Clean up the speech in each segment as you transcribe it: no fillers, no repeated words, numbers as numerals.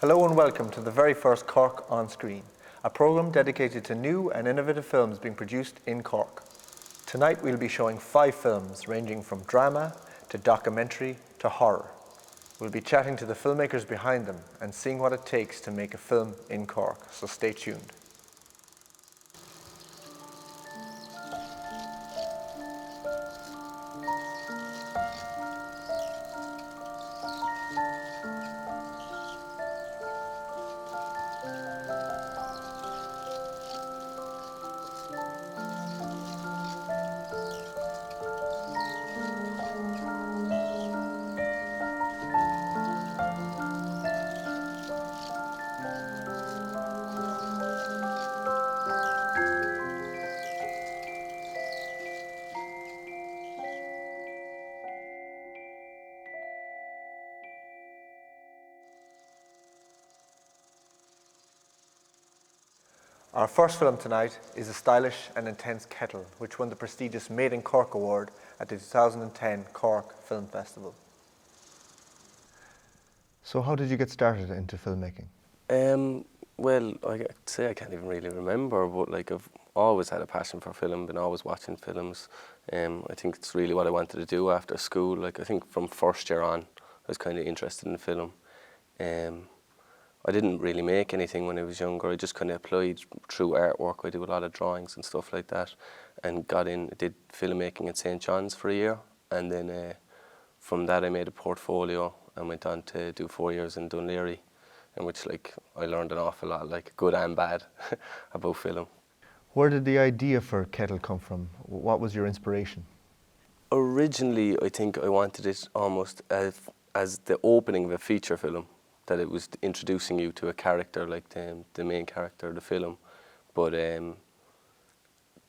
Hello and welcome to the very first Cork On Screen, a programme dedicated to new and innovative films being produced in Cork. Tonight we'll be showing 5 films ranging from drama to documentary to horror. We'll be chatting to the filmmakers behind them and seeing what it takes to make a film in Cork, so stay tuned. Our first film tonight is a stylish and intense Kettle, which won the prestigious Made in Cork award at the 2010 Cork Film Festival. So how did you get started into filmmaking? Well, I'd say I can't even really remember, but I've always had a passion for film, been always watching films. I think it's really what I wanted to do after school. I think from first year on, I was kind of interested in film. I didn't really make anything when I was younger. I just kind of applied through artwork. I do a lot of drawings and stuff like that, and got in. I did filmmaking at St. John's for a year, and then from that I made a portfolio and went on to do 4 years in Dunleary, in which I learned an awful lot, good and bad, about film. Where did the idea for Kettle come from? What was your inspiration? Originally, I think I wanted it almost as the opening of a feature film, that it was introducing you to a character, like the main character of the film. But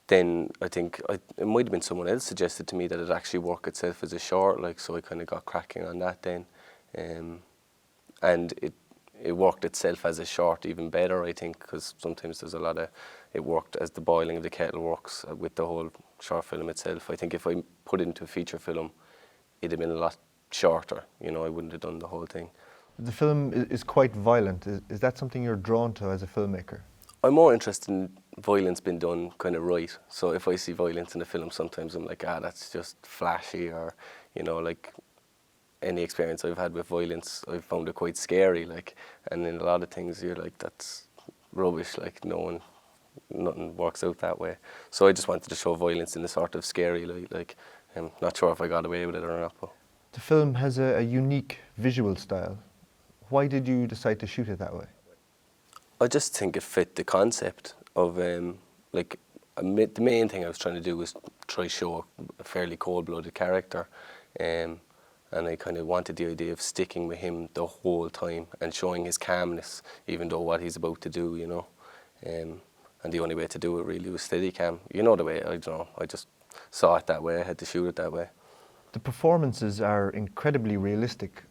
then I think it might have been someone else suggested to me that it actually work itself as a short, so I kind of got cracking on that then. And it worked itself as a short even better, I think, because sometimes there's a lot of, it worked as the boiling of the kettle works with the whole short film itself. I think if I put it into a feature film, it'd have been a lot shorter, I wouldn't have done the whole thing. The film is quite violent. Is that something you're drawn to as a filmmaker? I'm more interested in violence being done kind of right. So if I see violence in a film, sometimes I'm like, that's just flashy, or, any experience I've had with violence, I've found it quite scary, and in a lot of things you're like, that's rubbish, nothing works out that way. So I just wanted to show violence in a sort of scary light, I'm not sure if I got away with it or not. But the film has a unique visual style. Why did you decide to shoot it that way? I just think it fit the concept of, the main thing I was trying to do was try show a fairly cold-blooded character, and I kind of wanted the idea of sticking with him the whole time and showing his calmness, even though what he's about to do, and the only way to do it really was Steadicam. The way, I don't know, I just saw it that way, I had to shoot it that way. The performances are incredibly realistic.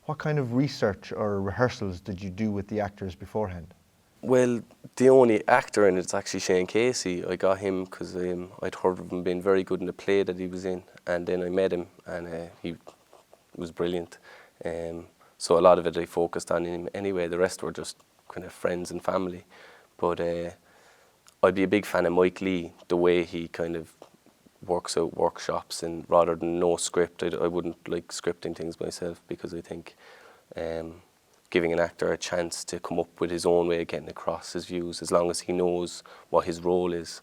What kind of research or rehearsals did you do with the actors beforehand? Well, the only actor in it's actually Shane Casey. I got him because I'd heard of him being very good in the play that he was in, and then I met him, and he was brilliant. So a lot of it I focused on him anyway. The rest were just kind of friends and family. But I'd be a big fan of Mike Lee, the way he kind of works out workshops, and rather than no script, I wouldn't like scripting things myself, because I think giving an actor a chance to come up with his own way of getting across his views, as long as he knows what his role is.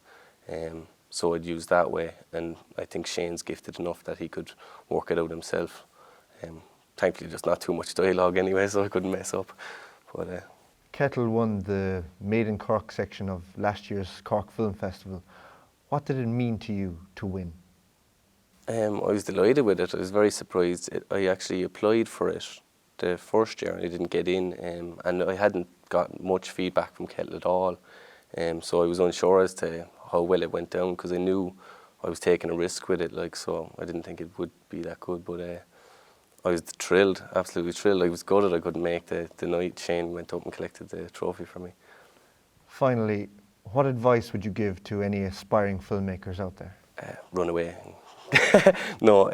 So I'd use that way, and I think Shane's gifted enough that he could work it out himself. Thankfully there's not too much dialogue anyway, so I couldn't mess up. But Kettle won the Made in Cork section of last year's Cork Film Festival. What did it mean to you to win? I was delighted with it. I was very surprised. I actually applied for it the first year and I didn't get in, and I hadn't got much feedback from Kettle at all. So I was unsure as to how well it went down, because I knew I was taking a risk with it, so I didn't think it would be that good. But I was thrilled, absolutely thrilled. I was gutted I couldn't make the night Shane went up and collected the trophy for me. Finally, what advice would you give to any aspiring filmmakers out there? Run away. No,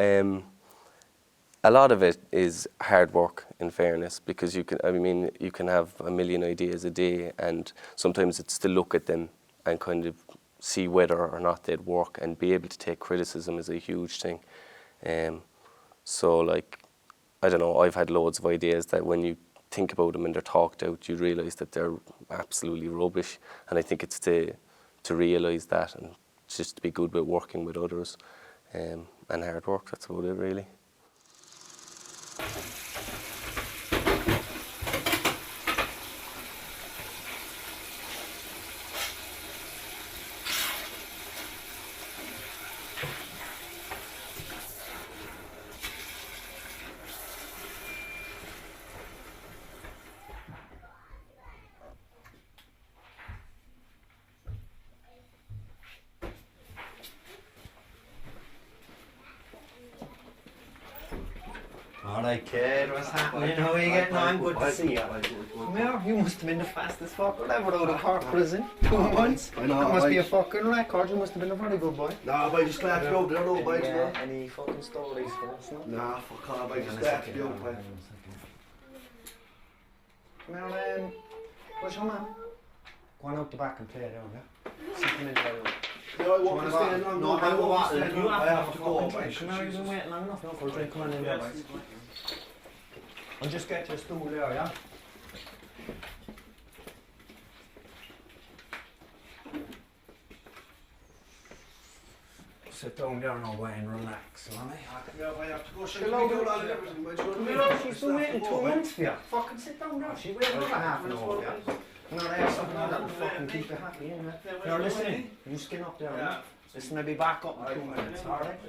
A lot of it is hard work, in fairness, because you can have a million ideas a day, and sometimes it's to look at them and kind of see whether or not they'd work, and be able to take criticism is a huge thing. So like, I don't know, I've had loads of ideas that when you think about them and they're talked out, you realise that they're absolutely rubbish. And I think it's to realise that, and just to be good with working with others, and hard work. That's about it, really. Alright kid, what's happening? How are you getting on? Good to see you. Come here, you must have been the fastest fucker ever out of Cork prison. 2 months. I know, That must boy. be a fucking record. You must have been a very good boy. Nah, boy, just glad to be out there, no, boy. Any fucking stories for us, no? Nah, fuck off, boy, just glad to be out, boy. Come here, where's your man? Go on out the back and play down, yeah? Sitting in there. No, I won't be staying long, No, I won't be staying you long. I have to a go, fucking boy. drink. Come here, you've been waiting long enough now for a drink. Come on in there, boy. I'll just get your stool there, yeah? Sit down there now, boy, and relax, alright? Yeah, boy, I have to go. She'll Chill out. be doing all and everything, boy. She's been waiting 2 months for you. Fucking sit down there. She waited another half an hour for you. And I have something that will fucking keep you happy, innit? Now listen, you skin up there, yeah. Listen, I'll be back up in 2 minutes, alright?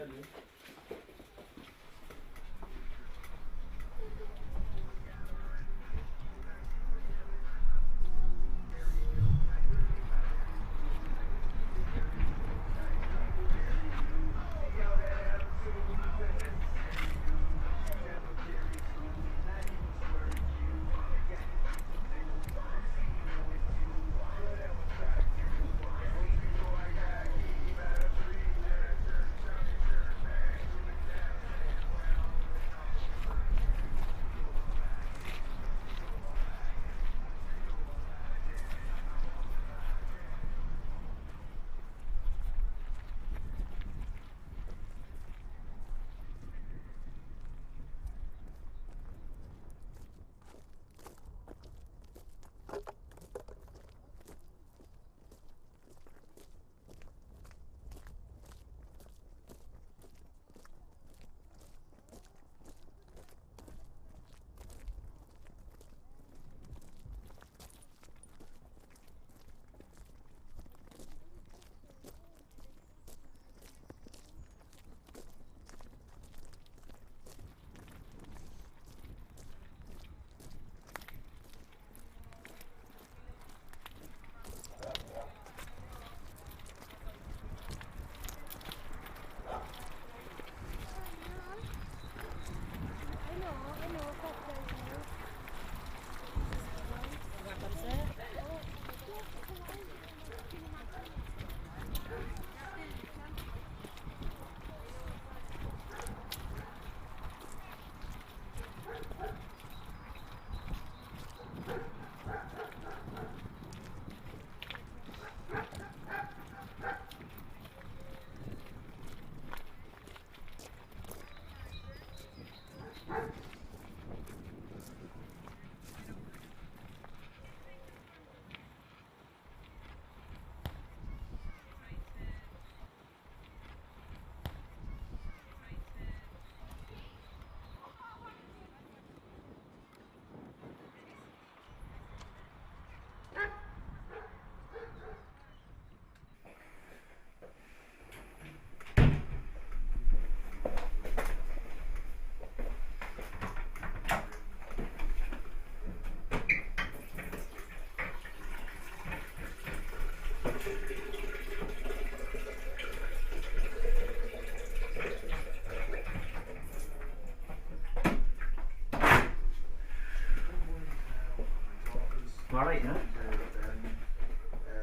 Alright, yeah?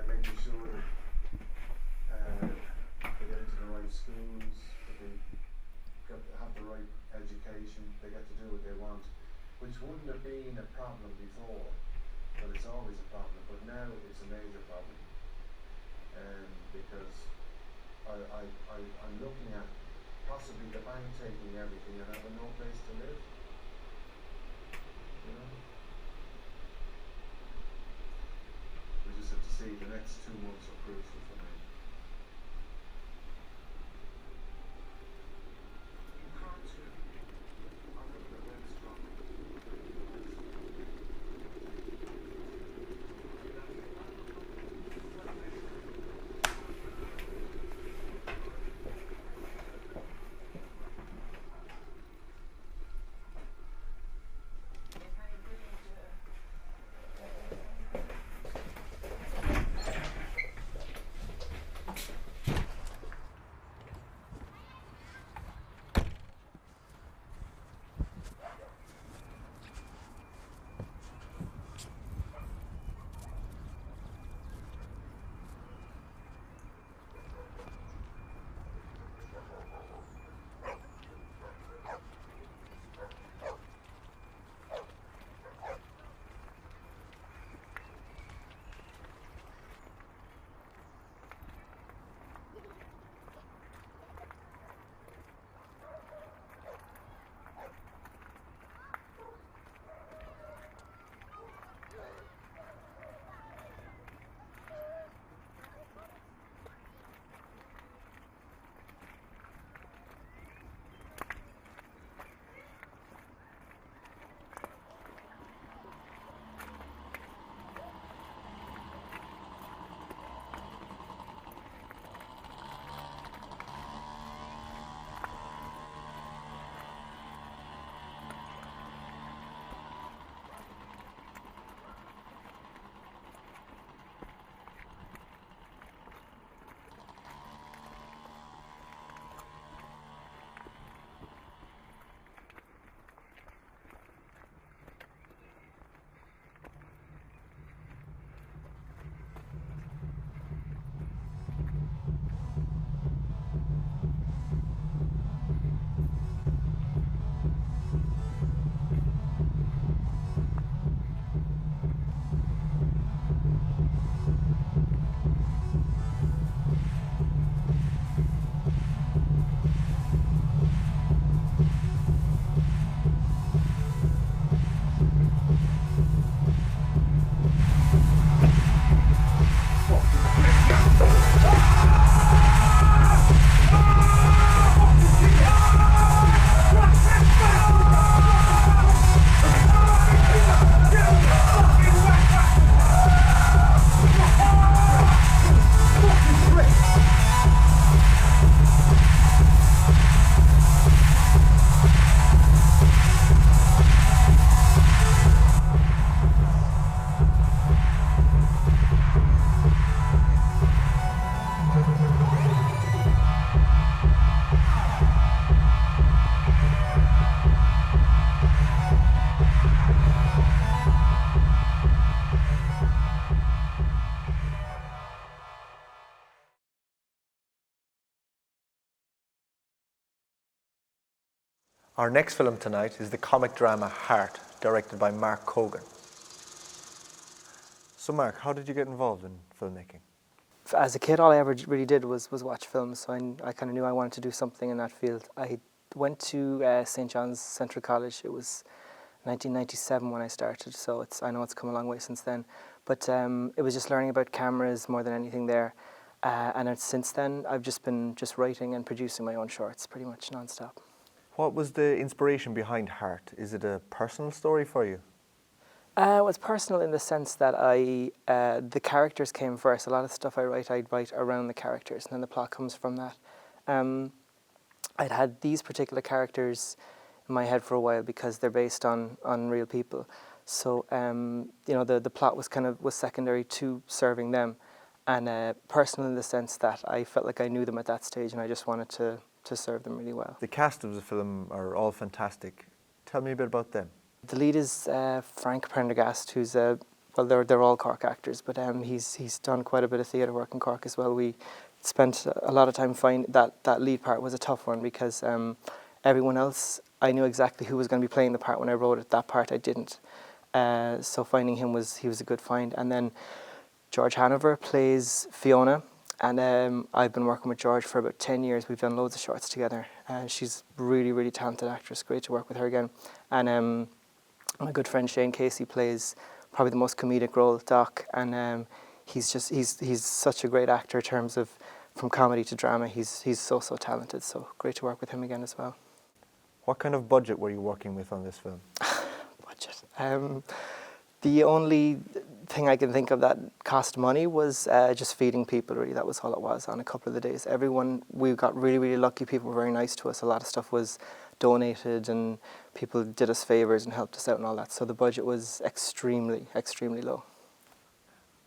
Making sure that they get into the right schools, that they have the right education, they get to do what they want, which wouldn't have been a problem before, but it's always a problem, but now it's a major problem, because I'm looking at possibly the bank taking everything and having no place to live, you know. We just have to see, the next 2 months are crucial for me. Our next film tonight is the comic drama Heart, directed by Mark Cogan. So Mark, how did you get involved in filmmaking? As a kid, all I ever really did was watch films, so I kind of knew I wanted to do something in that field. I went to St. John's Central College. It was 1997 when I started, so I know it's come a long way since then. But it was just learning about cameras more than anything there. And since then, I've just been writing and producing my own shorts pretty much non-stop. What was the inspiration behind Heart? Is it a personal story for you? It was personal in the sense that the characters came first. A lot of stuff I'd write around the characters, and then the plot comes from that. I'd had these particular characters in my head for a while because they're based on real people. So the plot was secondary to serving them, and personal in the sense that I felt like I knew them at that stage, and I just wanted to serve them really well. The cast of the film are all fantastic. Tell me a bit about them. The lead is Frank Prendergast, who's they're all Cork actors, but he's done quite a bit of theatre work in Cork as well. We spent a lot of time finding that lead part was a tough one because everyone else I knew exactly who was going to be playing the part when I wrote it. That part I didn't. So finding him he was a good find. And then George Hanover plays Fiona, and I've been working with George for about 10 years. We've done loads of shorts together. She's a really, really talented actress. Great to work with her again. And my good friend Shane Casey plays probably the most comedic role, Doc, and he's such a great actor in terms of from comedy to drama. He's so talented. So great to work with him again as well. What kind of budget were you working with on this film? Budget. The only thing I can think of that cost money was just feeding people, really. That was all it was on a couple of the days. We got really, really lucky. People were very nice to us. A lot of stuff was donated and people did us favours and helped us out and all that. So the budget was extremely, extremely low.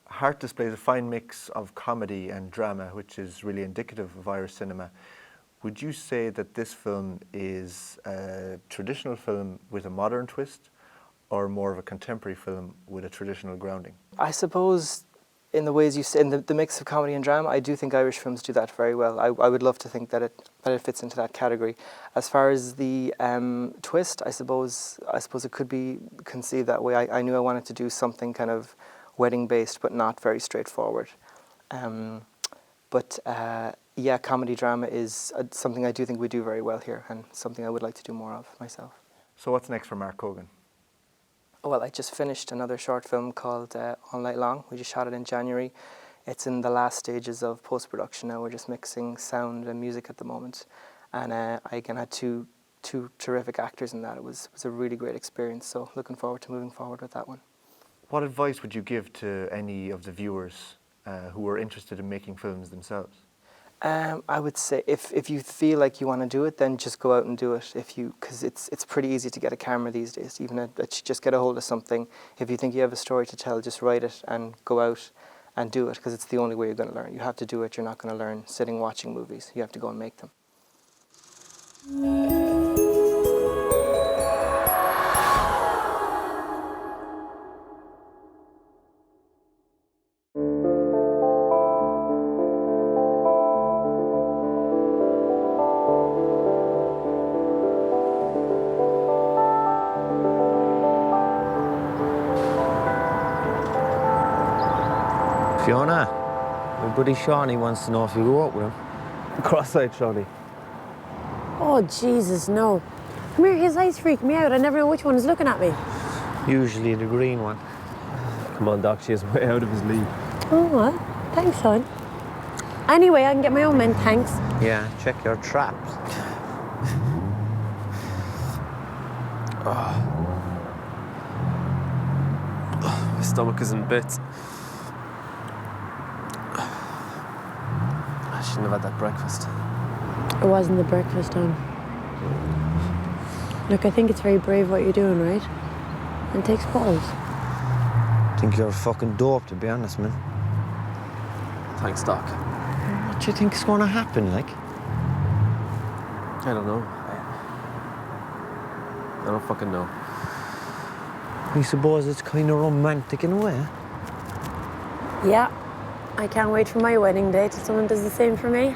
Heart displays a fine mix of comedy and drama, which is really indicative of Irish cinema. Would you say that this film is a traditional film with a modern twist, or more of a contemporary film with a traditional grounding? I suppose in the ways you say, in the mix of comedy and drama, I do think Irish films do that very well. I would love to think that it fits into that category. As far as the twist, I suppose it could be conceived that way. I knew I wanted to do something kind of wedding-based, but not very straightforward. Yeah, comedy drama is something I do think we do very well here, and something I would like to do more of myself. So what's next for Mark Cogan? Well, I just finished another short film called All Night Long. We just shot it in January. It's in the last stages of post-production now. We're just mixing sound and music at the moment. And I again had two terrific actors in that. It was a really great experience, so looking forward to moving forward with that one. What advice would you give to any of the viewers who are interested in making films themselves? I would say if you feel like you want to do it, then just go out and do it. Because it's pretty easy to get a camera these days. Even just get a hold of something. If you think you have a story to tell, just write it and go out and do it. Because it's the only way you're going to learn. You have to do it. You're not going to learn sitting watching movies. You have to go and make them. Fiona, my buddy Shawnee wants to know if you go out with him. Cross-eyed Shawnee. Oh, Jesus, no. Come here, his eyes freak me out. I never know which one is looking at me. Usually the green one. Come on, Doc, she's way out of his league. Oh, well, thanks, son. Anyway, I can get my own men, thanks. Yeah, check your traps. My stomach is in bits. I shouldn't have had that breakfast. It wasn't the breakfast time. Look, I think it's very brave what you're doing, right? And it takes balls. I think you're fucking dope, to be honest, man. Thanks, Doc. What do you think is going to happen, like? I don't know. I don't fucking know. I suppose it's kind of romantic in a way. Yeah. I can't wait for my wedding day till someone does the same for me.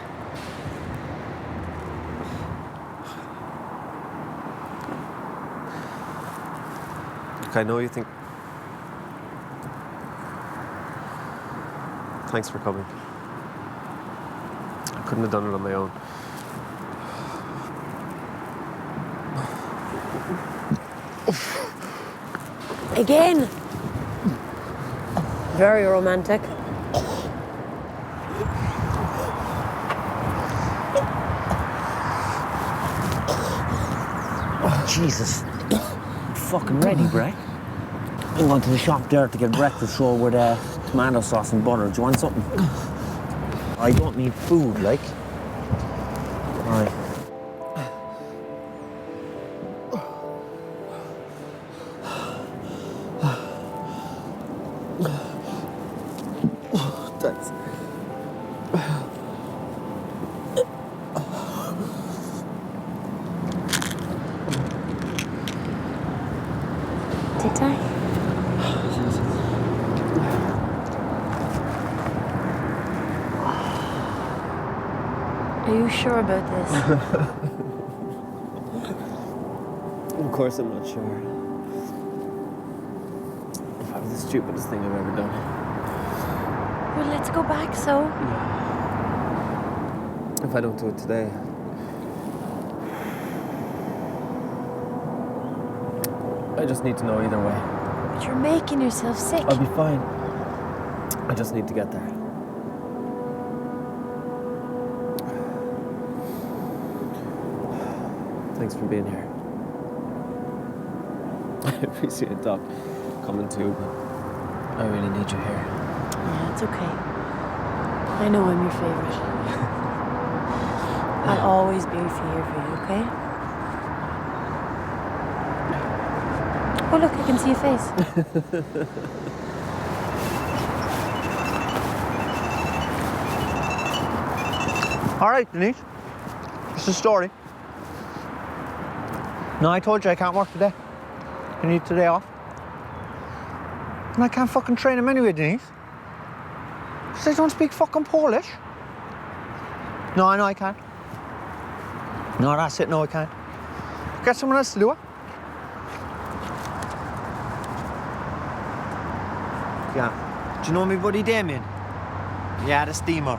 Look, I know you think... Thanks for coming. I couldn't have done it on my own. Again. Very romantic. Jesus. I'm fucking ready, Bray. I'm going to the shop there to get breakfast roll with tomato sauce and butter. Do you want something? I don't need food, like. All right. Thanks. Did I? Are you sure about this? course I'm not sure. Probably the stupidest thing I've ever done. Well, let's go back, so. If I don't do it today, I just need to know either way. But you're making yourself sick. I'll be fine. I just need to get there. Thanks for being here. I appreciate Doc coming too, but I really need you here. Yeah, it's okay. I know I'm your favourite. I'll always be here for you, okay? Oh, look, I can see your face. All right, Denise. It's the story. No, I told you I can't work today. I need today off. And I can't fucking train him anyway, Denise. Because I don't speak fucking Polish. No, I know I can't. No, that's it. No, I can't. Get someone else to do it. Yeah. Do you know me buddy Damian? Yeah, the steamer.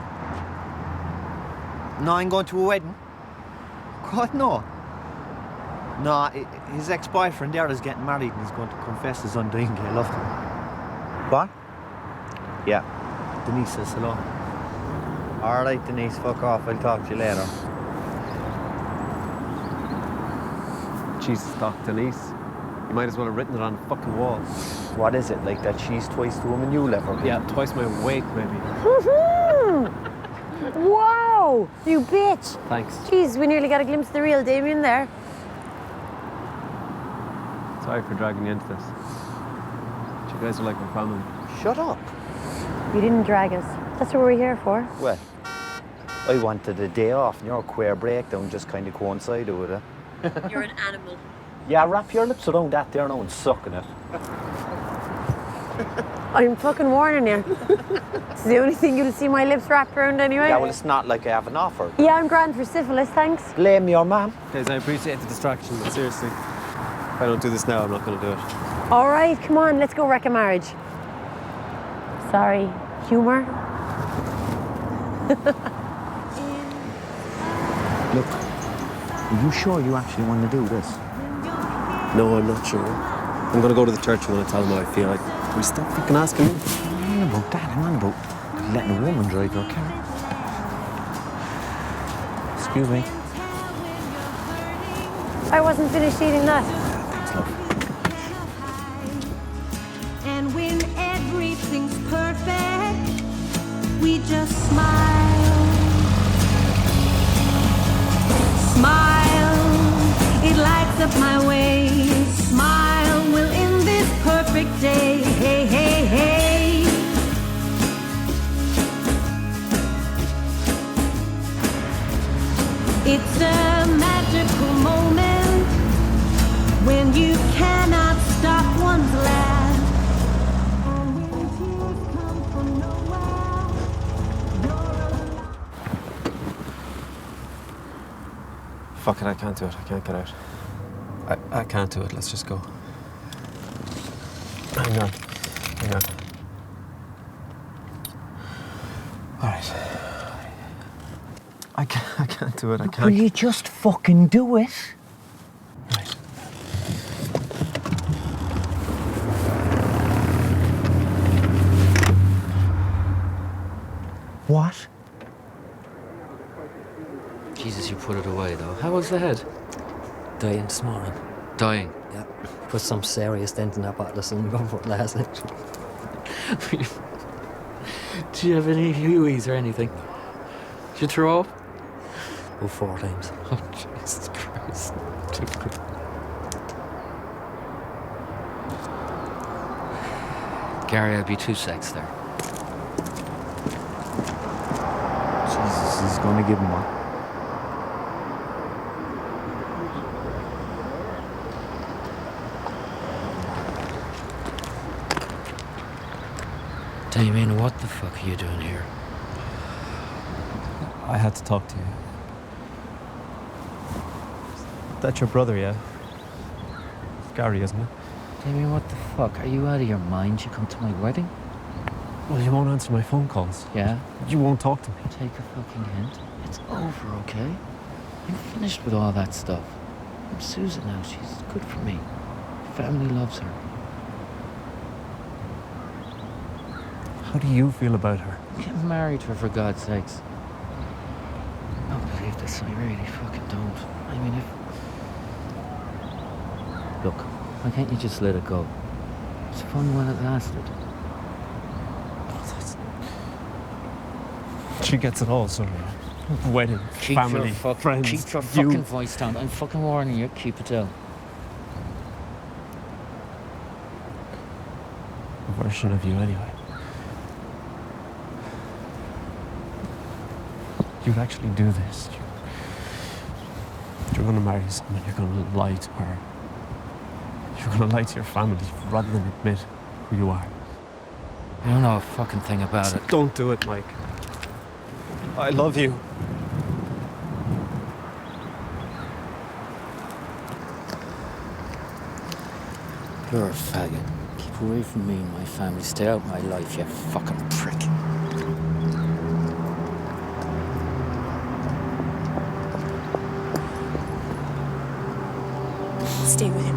No, I'm going to a wedding. God, no. No, his ex-boyfriend there is getting married and he's going to confess his undying gay love to him. What? Yeah. Denise says hello. All right, Denise, fuck off. I'll talk to you later. Jesus, Doc, Denise. You might as well have written it on the fucking wall. What is it, like that she's twice the woman you left her? Yeah, twice my weight, maybe. Wow, you bitch. Thanks. Jeez, we nearly got a glimpse of the real Damian there. Sorry for dragging you into this. But you guys are like my family. Shut up. You didn't drag us. That's what we're here for. Well, I wanted a day off and your queer breakdown just kind of coincided with it. You're an animal. Yeah, wrap your lips around that there now and suck in it. I'm fucking warning you. It's the only thing you'll see my lips wrapped around anyway. Yeah, well, it's not like I have an offer. Yeah, I'm grand for syphilis, thanks. Blame your mum. Guys, I appreciate the distraction, but seriously, if I don't do this now, I'm not going to do it. All right, come on, let's go wreck a marriage. Sorry, humour? Look, are you sure you actually want to do this? No, I'm not sure. I'm going to go to the church and tell them how I feel. Will you stop fucking asking me? I'm on about that. I'm on about letting a woman drive your car. Excuse me. I wasn't finished eating that. Thanks, love. And when everything's perfect, we just smile. Smile, it lights up my way. Smile, we'll end this perfect day. Hey, hey, hey. It's a magical moment when you cannot stop one's laugh. And when tears come from nowhere, Fuck it, I can't do it. I can't get out. I can't do it. Let's just go. Hang on. Hang on. All right. I can't do it. I can't. Will you just fucking do it? Right. What? Jesus, you put it away though. How was the head? Dying this morning. Dying. Yeah. Put some serious dent in that bottle of sun before last night. Do you have any hueys or anything? Did you throw up? About 4 times. Oh, Jesus Christ. Gary, I'll be 2 secs there. Jesus, he's going to give him one. Damien, what the fuck are you doing here? I had to talk to you. That's your brother, yeah? Gary, isn't it? Damian, what the fuck? Are you out of your mind? You come to my wedding? Well, you won't answer my phone calls. Yeah? You won't talk to me. Take a fucking hint. It's over, okay? I'm finished with all that stuff. I'm Susan now. She's good for me. Family loves her. How do you feel about her? Get married to her, for God's sakes. I don't believe this. I really fucking don't. I mean, Look, why can't you just let it go? It's fun while it lasted. She gets it all, so wedding, family, friends, keep your fucking voice down. I'm fucking warning you. Keep it down. A version of you, anyway. You'd actually do this. You're going to marry someone. You're going to lie to her. You're going to lie to your family rather than admit who you are. You don't know a fucking thing about it. Don't do it, Mike. I love you. You're a faggot. Keep away from me and my family. Stay out of my life, you fucking prick. Stay with him.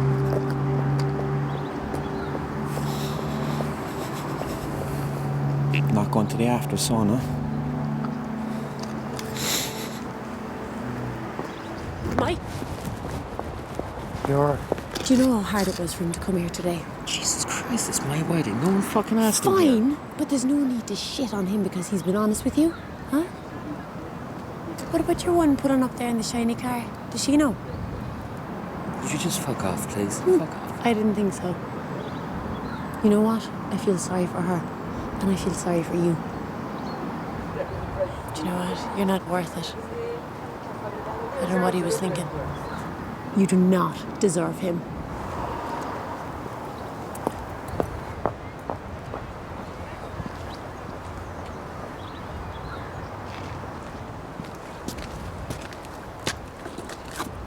Not going to the after sauna. Mike, Do you know how hard it was for him to come here today? Jesus Christ, it's my wedding. No one fucking asked him. Fine, but there's no need to shit on him because he's been honest with you, huh? What about your one put on up there in the shiny car? Does she know? Would you just fuck off, please? Fuck off. I didn't think so. You know what? I feel sorry for her, and I feel sorry for you. Do you know what? You're not worth it. I don't know what he was thinking. You do not deserve him.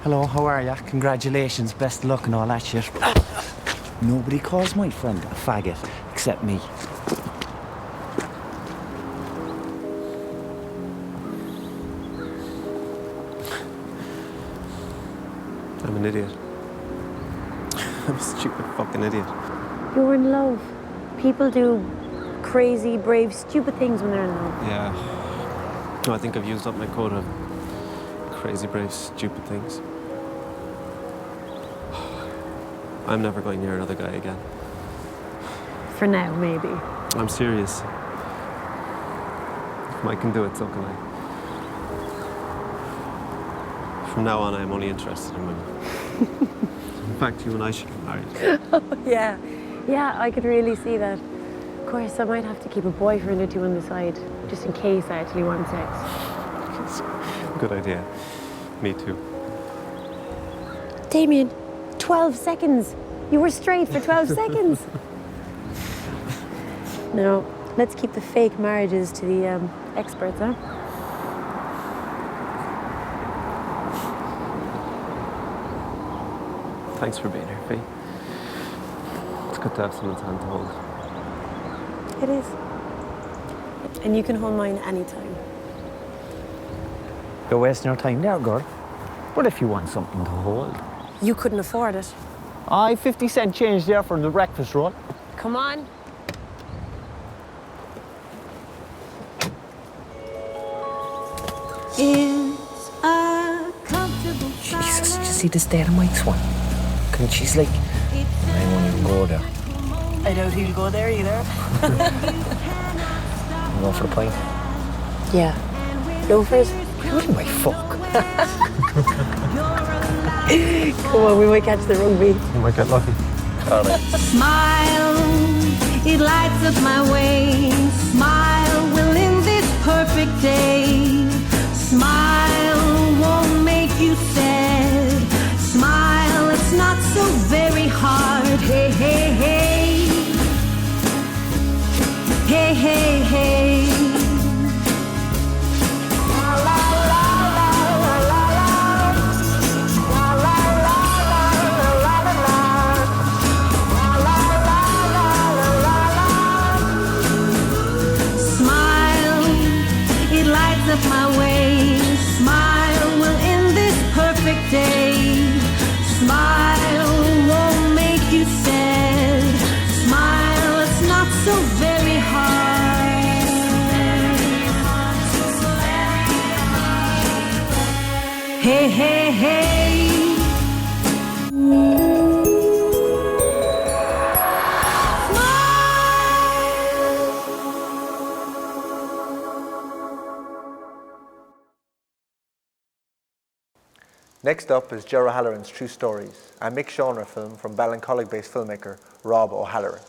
Hello, how are ya? Congratulations, best of luck and all that shit. Nobody calls my friend a faggot, except me. I'm an idiot. I'm a stupid fucking idiot. You're in love. People do crazy, brave, stupid things when they're in love. Yeah. No, I think I've used up my quota of crazy, brave, stupid things. I'm never going near another guy again. For now, maybe. I'm serious. If Mike can do it, so can I. From now on, I'm only interested in women. In fact, you and I should get married. Oh, yeah. Yeah, I could really see that. Of course, I might have to keep a boyfriend or two on the side, just in case I actually want sex. Good idea. Me too. Damien, 12 seconds. You were straight for 12 seconds. No, let's keep the fake marriages to the experts, huh? Thanks for being here, Fee. It's good to have someone's hand to hold. It is. And you can hold mine anytime. You're wasting your time there, girl. What if you want something to hold? You couldn't afford it. Aye, 50-cent change there for the breakfast roll. Come on. It's a comfortable Jesus, did you see the state of Mike's one? And she's like, I won't even go there. I doubt he'll go there either. I'm going for the pint. Yeah. Loafers? What am I fuck? Come on, we might catch the rugby. You might get lucky. smile, it lights up my way. Smile will end this perfect day. Smile won't make you sad. Smile, it's not so very hard. Hey, hey, hey. Hey, hey, hey. Next up is Ger O'Halloran's True Stories, a mixed genre film from Ballincollig-based filmmaker Rob O'Halloran.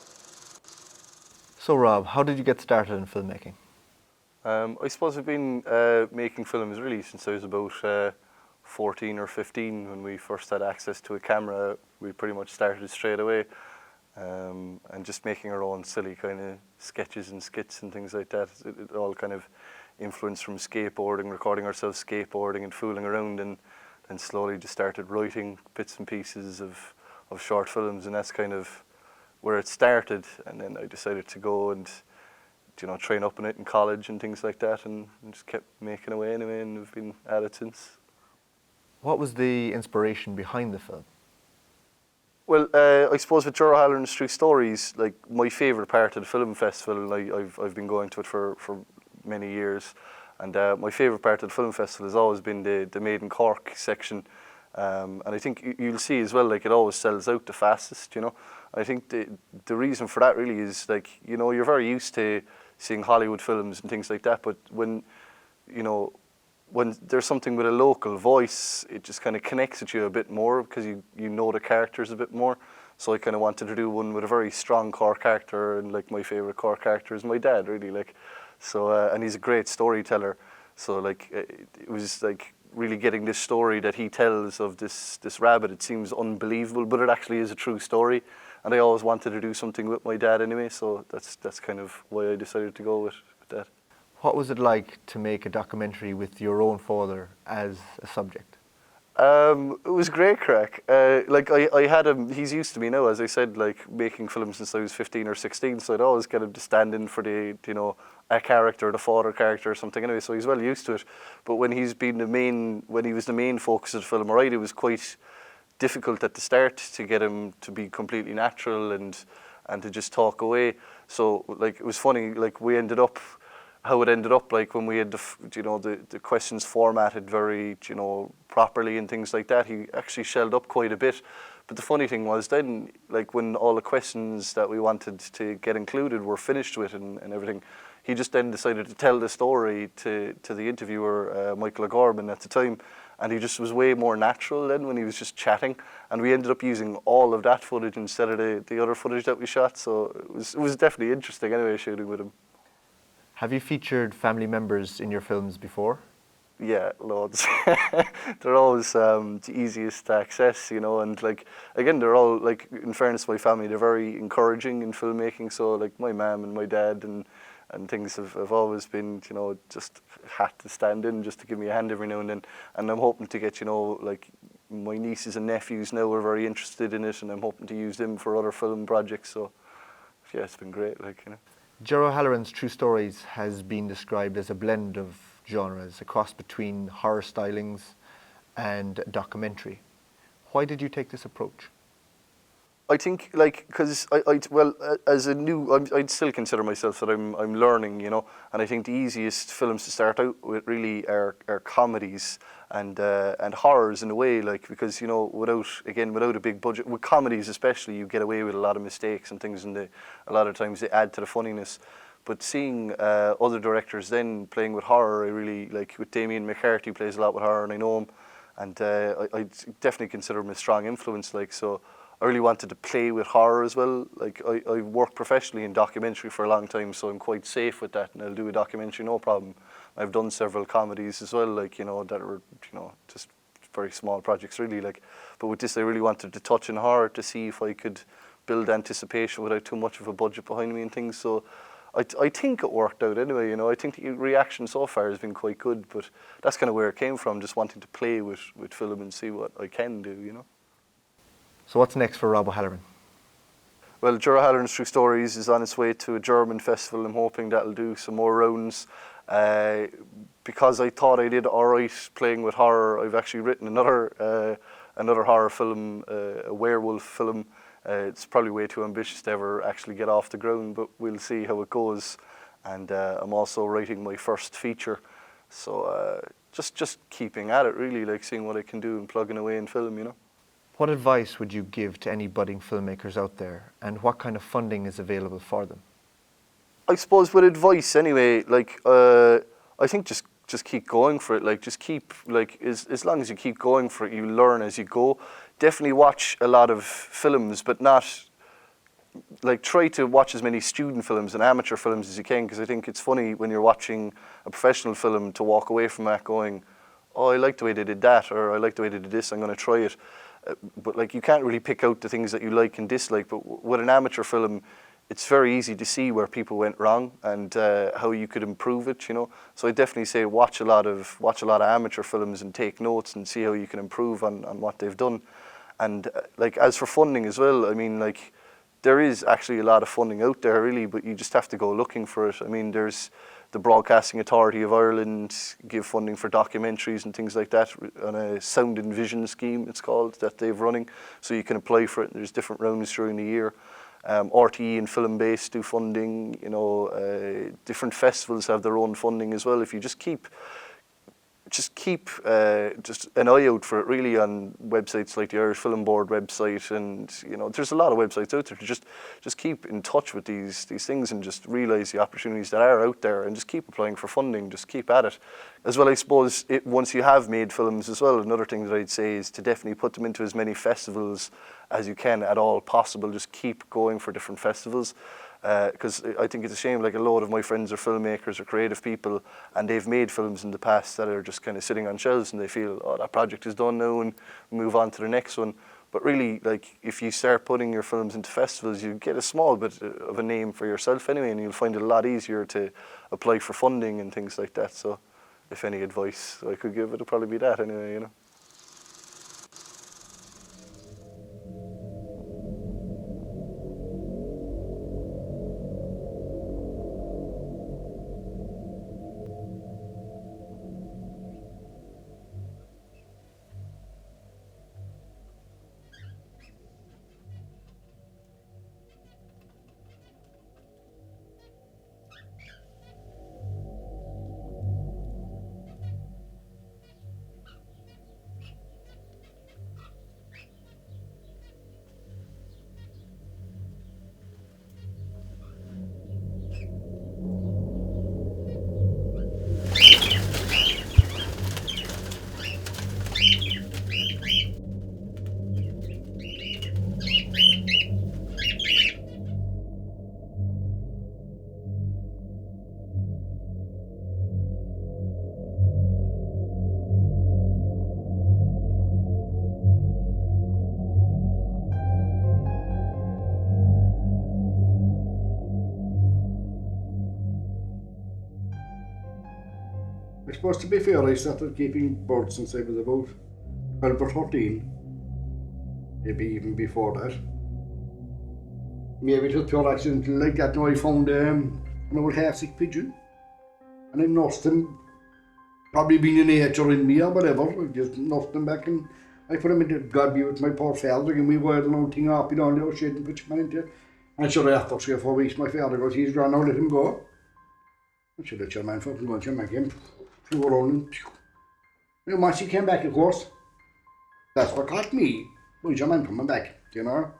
So Rob, how did you get started in filmmaking? I suppose I've been making films really since I was about 14 or 15 when we first had access to a camera. We pretty much started straight away and just making our own silly kind of sketches and skits and things like that. It all kind of influenced from skateboarding, recording ourselves skateboarding and fooling around, and then slowly just started writing bits and pieces of short films, and that's kind of where it started. And then I decided to go and train up in it in college and things like that, and just kept making away anyway, and we've been at it since. What was the inspiration behind the film? Well, I suppose with Ger O'Halloran's True Stories, like my favourite part of the film festival, I've been going to it for many years, and my favourite part of the film festival has always been the Made in Cork section, and I think you'll see as well, like it always sells out the fastest, I think the reason for that really is like, you're very used to seeing Hollywood films and things like that, but when there's something with a local voice, it just kind of connects with you a bit more because you know the characters a bit more. So I kind of wanted to do one with a very strong Cork character, and like my favourite Cork character is my dad, really, like. So and he's a great storyteller. So like it was like really getting this story that he tells of this rabbit. It seems unbelievable, but it actually is a true story. And I always wanted to do something with my dad anyway, so that's kind of why I decided to go with that. What was it like to make a documentary with your own father as a subject? It was great crack. Like I had him, he's used to me now, as I said, like making films since I was 15 or 16, so I'd always get him to stand in for a character, the father character or something anyway, so he's well used to it. But when he was the main focus of the film, right, it was quite difficult at the start to get him to be completely natural and to just talk away. So like it was funny, like how it ended up, like when we had the questions formatted very properly and things like that, he actually shelled up quite a bit. But the funny thing was then, like when all the questions that we wanted to get included were finished with and everything, he just then decided to tell the story to the interviewer, Michael O'Gorman at the time, and he just was way more natural then when he was just chatting, and we ended up using all of that footage instead of the other footage that we shot, so it was definitely interesting anyway, shooting with him. Have you featured family members in your films before? Yeah, loads. They're always the easiest to access, and like, again, they're all, like, in fairness to my family, they're very encouraging in filmmaking, so like my mum and my dad and things have always been, just had to stand in just to give me a hand every now and then, and I'm hoping to get, like, my nieces and nephews now are very interested in it, and I'm hoping to use them for other film projects, so yeah, it's been great, like, Ger O'Halloran's True Stories has been described as a blend of genres, a cross between horror stylings and documentary. Why did you take this approach? I think, like, because as a new, I'd still consider myself that I'm learning, and I think the easiest films to start out with really are comedies and horrors in a way, like, because without a big budget, with comedies especially, you get away with a lot of mistakes and things, and a lot of times they add to the funniness. But seeing other directors then playing with horror, I really like. With Damien McCarthy plays a lot with horror, and I know him, and I definitely consider him a strong influence. Like, so I really wanted to play with horror as well. Like, I've worked professionally in documentary for a long time, so I'm quite safe with that, and I'll do a documentary no problem. I've done several comedies as well, like, that were, just very small projects really, like. But with this, I really wanted to touch on horror to see if I could build anticipation without too much of a budget behind me and things. So I think it worked out anyway, I think the reaction so far has been quite good, but that's kind of where it came from, just wanting to play with film and see what I can do, So what's next for Rob O'Halloran? Well, Ger O'Halloran's True Stories is on its way to a German festival. I'm hoping that'll do some more rounds. Because I thought I did all right playing with horror, I've actually written another horror film, a werewolf film. It's probably way too ambitious to ever actually get off the ground, but we'll see how it goes. And I'm also writing my first feature, so just keeping at it really, like seeing what I can do and plugging away in film, What advice would you give to any budding filmmakers out there, and what kind of funding is available for them? I suppose with advice anyway, like I think just keep going for it. Like, just keep, like, as long as you keep going for it, you learn as you go. Definitely watch a lot of films, but not, like, try to watch as many student films and amateur films as you can, because I think it's funny when you're watching a professional film to walk away from that going, oh, I like the way they did that, or I like the way they did this, I'm going to try it. But, like, you can't really pick out the things that you like and dislike, but with an amateur film, it's very easy to see where people went wrong and how you could improve it, you know. So I definitely say watch a lot of amateur films and take notes and see how you can improve on what they've done. And like, as for funding as well, I mean, like, there is actually a lot of funding out there, really, but you just have to go looking for it. I mean, there's the Broadcasting Authority of Ireland give funding for documentaries and things like that on a Sound and Vision scheme, it's called, that they've running. So you can apply for it, and there's different rounds during the year. RTE and Film Base do funding, you know, different festivals have their own funding as well. If you just keep just an eye out for it, really, on websites like the Irish Film Board website, and, you know, there's a lot of websites out there. Just keep in touch with these things and just realise the opportunities that are out there, and just keep applying for funding. Just keep at it. As well, I suppose, once you have made films as well, another thing that I'd say is to definitely put them into as many festivals as you can at all possible. Just keep going for different festivals. Because I think it's a shame, like, a load of my friends are filmmakers or creative people, and they've made films in the past that are just kind of sitting on shelves, and they feel, oh, that project is done now, and move on to the next one. But really, like, if you start putting your films into festivals, you get a small bit of a name for yourself anyway, and you'll find it a lot easier to apply for funding and things like that. So if any advice I could give, it'll probably be that anyway, you know. I suppose, to be fair, I started keeping birds since I was about 12 or 13, maybe even before that. Maybe just pure accident like that. Now I found an old half-sick pigeon, and I nursed him, probably being in nature in me or whatever. I just nursed him back, and I put him into, God be with my poor father, and we wired an old thing up, you know, and they were shit and put him into it. And sure, after 3 or 4 weeks, my father goes, he's gone, now let him go. I said, let your man fucking go, and your man came. Flew around and you know, once he came back, of course, that's what caught me. When's your man coming back, you know?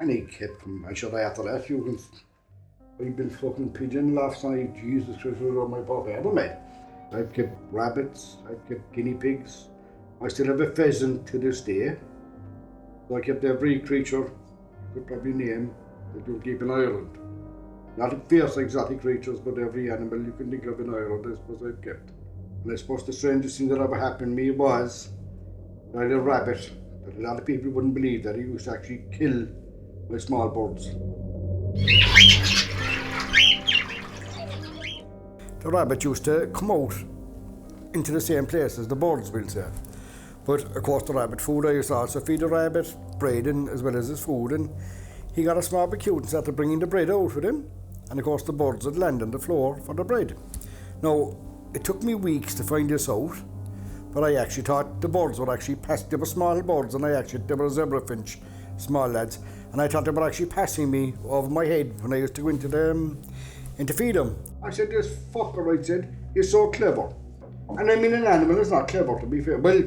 And he kept him, I should after that, you can, I've been fucking pigeon last night, Jesus Christ, was on my poor father, mate. I've kept rabbits, I've kept guinea pigs, I still have a pheasant to this day. So I kept every creature you could probably name that you'll keep in Ireland. Not fierce exotic creatures, but every animal you can think of in Ireland, I suppose I've kept. And I suppose the strangest thing that ever happened to me was I had a rabbit that a lot of people wouldn't believe that he used to actually kill my small birds. The rabbit used to come out into the same place as the birds, we'll say. But of course the rabbit food, I used to also feed the rabbit bread in, as well as his food, and he got a small bit cute and started bringing the bread out with him. And of course the birds would land on the floor for the bread. Now, it took me weeks to find this out, but I actually thought the birds would actually pass. They were small birds, and they were zebrafinch, small lads, and I thought they were actually passing me over my head when I used to go into them, and to feed them. I said, this fucker, I said, is so clever. And I mean, an animal is not clever, to be fair. Well,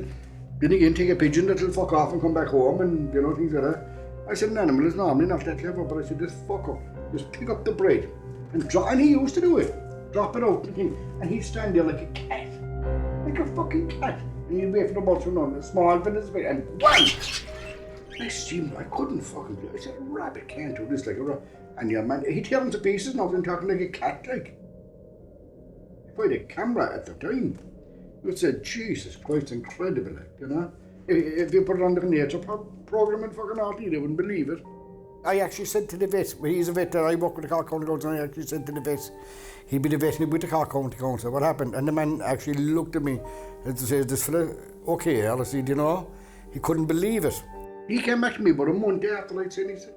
then again, take a pigeon that'll fuck off and come back home, and, you know, things like that. I said, an animal is normally not that clever, but I said, this fucker, just pick up the bread and drop, and he used to do it. Drop it out and he'd stand there like a cat. like a fucking cat. And you'd wait for the bus to run, a small bit of and wham! I couldn't fucking do it. I said, a rabbit can't do this like a rabbit. And yeah, man, he tear him to pieces now and talking like a cat, like. If I had a camera at the time, you would say, Jesus Christ, incredible, like, you know? If you put it on the nature program in fucking RT, they wouldn't believe it. I actually said to the vet, he's a vet that I work with the Cork County Council, and I actually said to the vet, he'd be the vet with the Cork County Council, what happened? And the man actually looked at me and said, this fella, okay, honestly, do you know? He couldn't believe it. He came back to me about a month after I'd said, he said,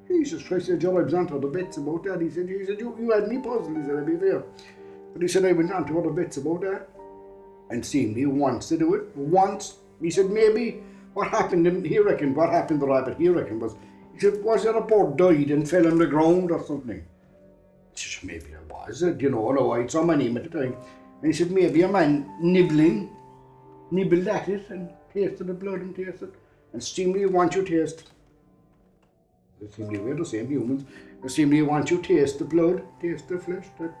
Jesus Christ, I said, Joe, I was on to other vets about that. He said, you had me puzzled, he said, I'd be fair. But he said, I went on to other vets about that. And seemed he wants to do it, once. He said, maybe what happened, he reckoned, what happened to the rabbit, he reckoned was, he said, was there a bird died and fell on the ground or something? He said, maybe there was, you know, although I saw my name at the time. And he said, maybe a man nibbled at it and tasted the blood and tasted. And seemingly once you taste, seemingly we're the same humans, and seemingly once you taste the blood, taste the flesh, that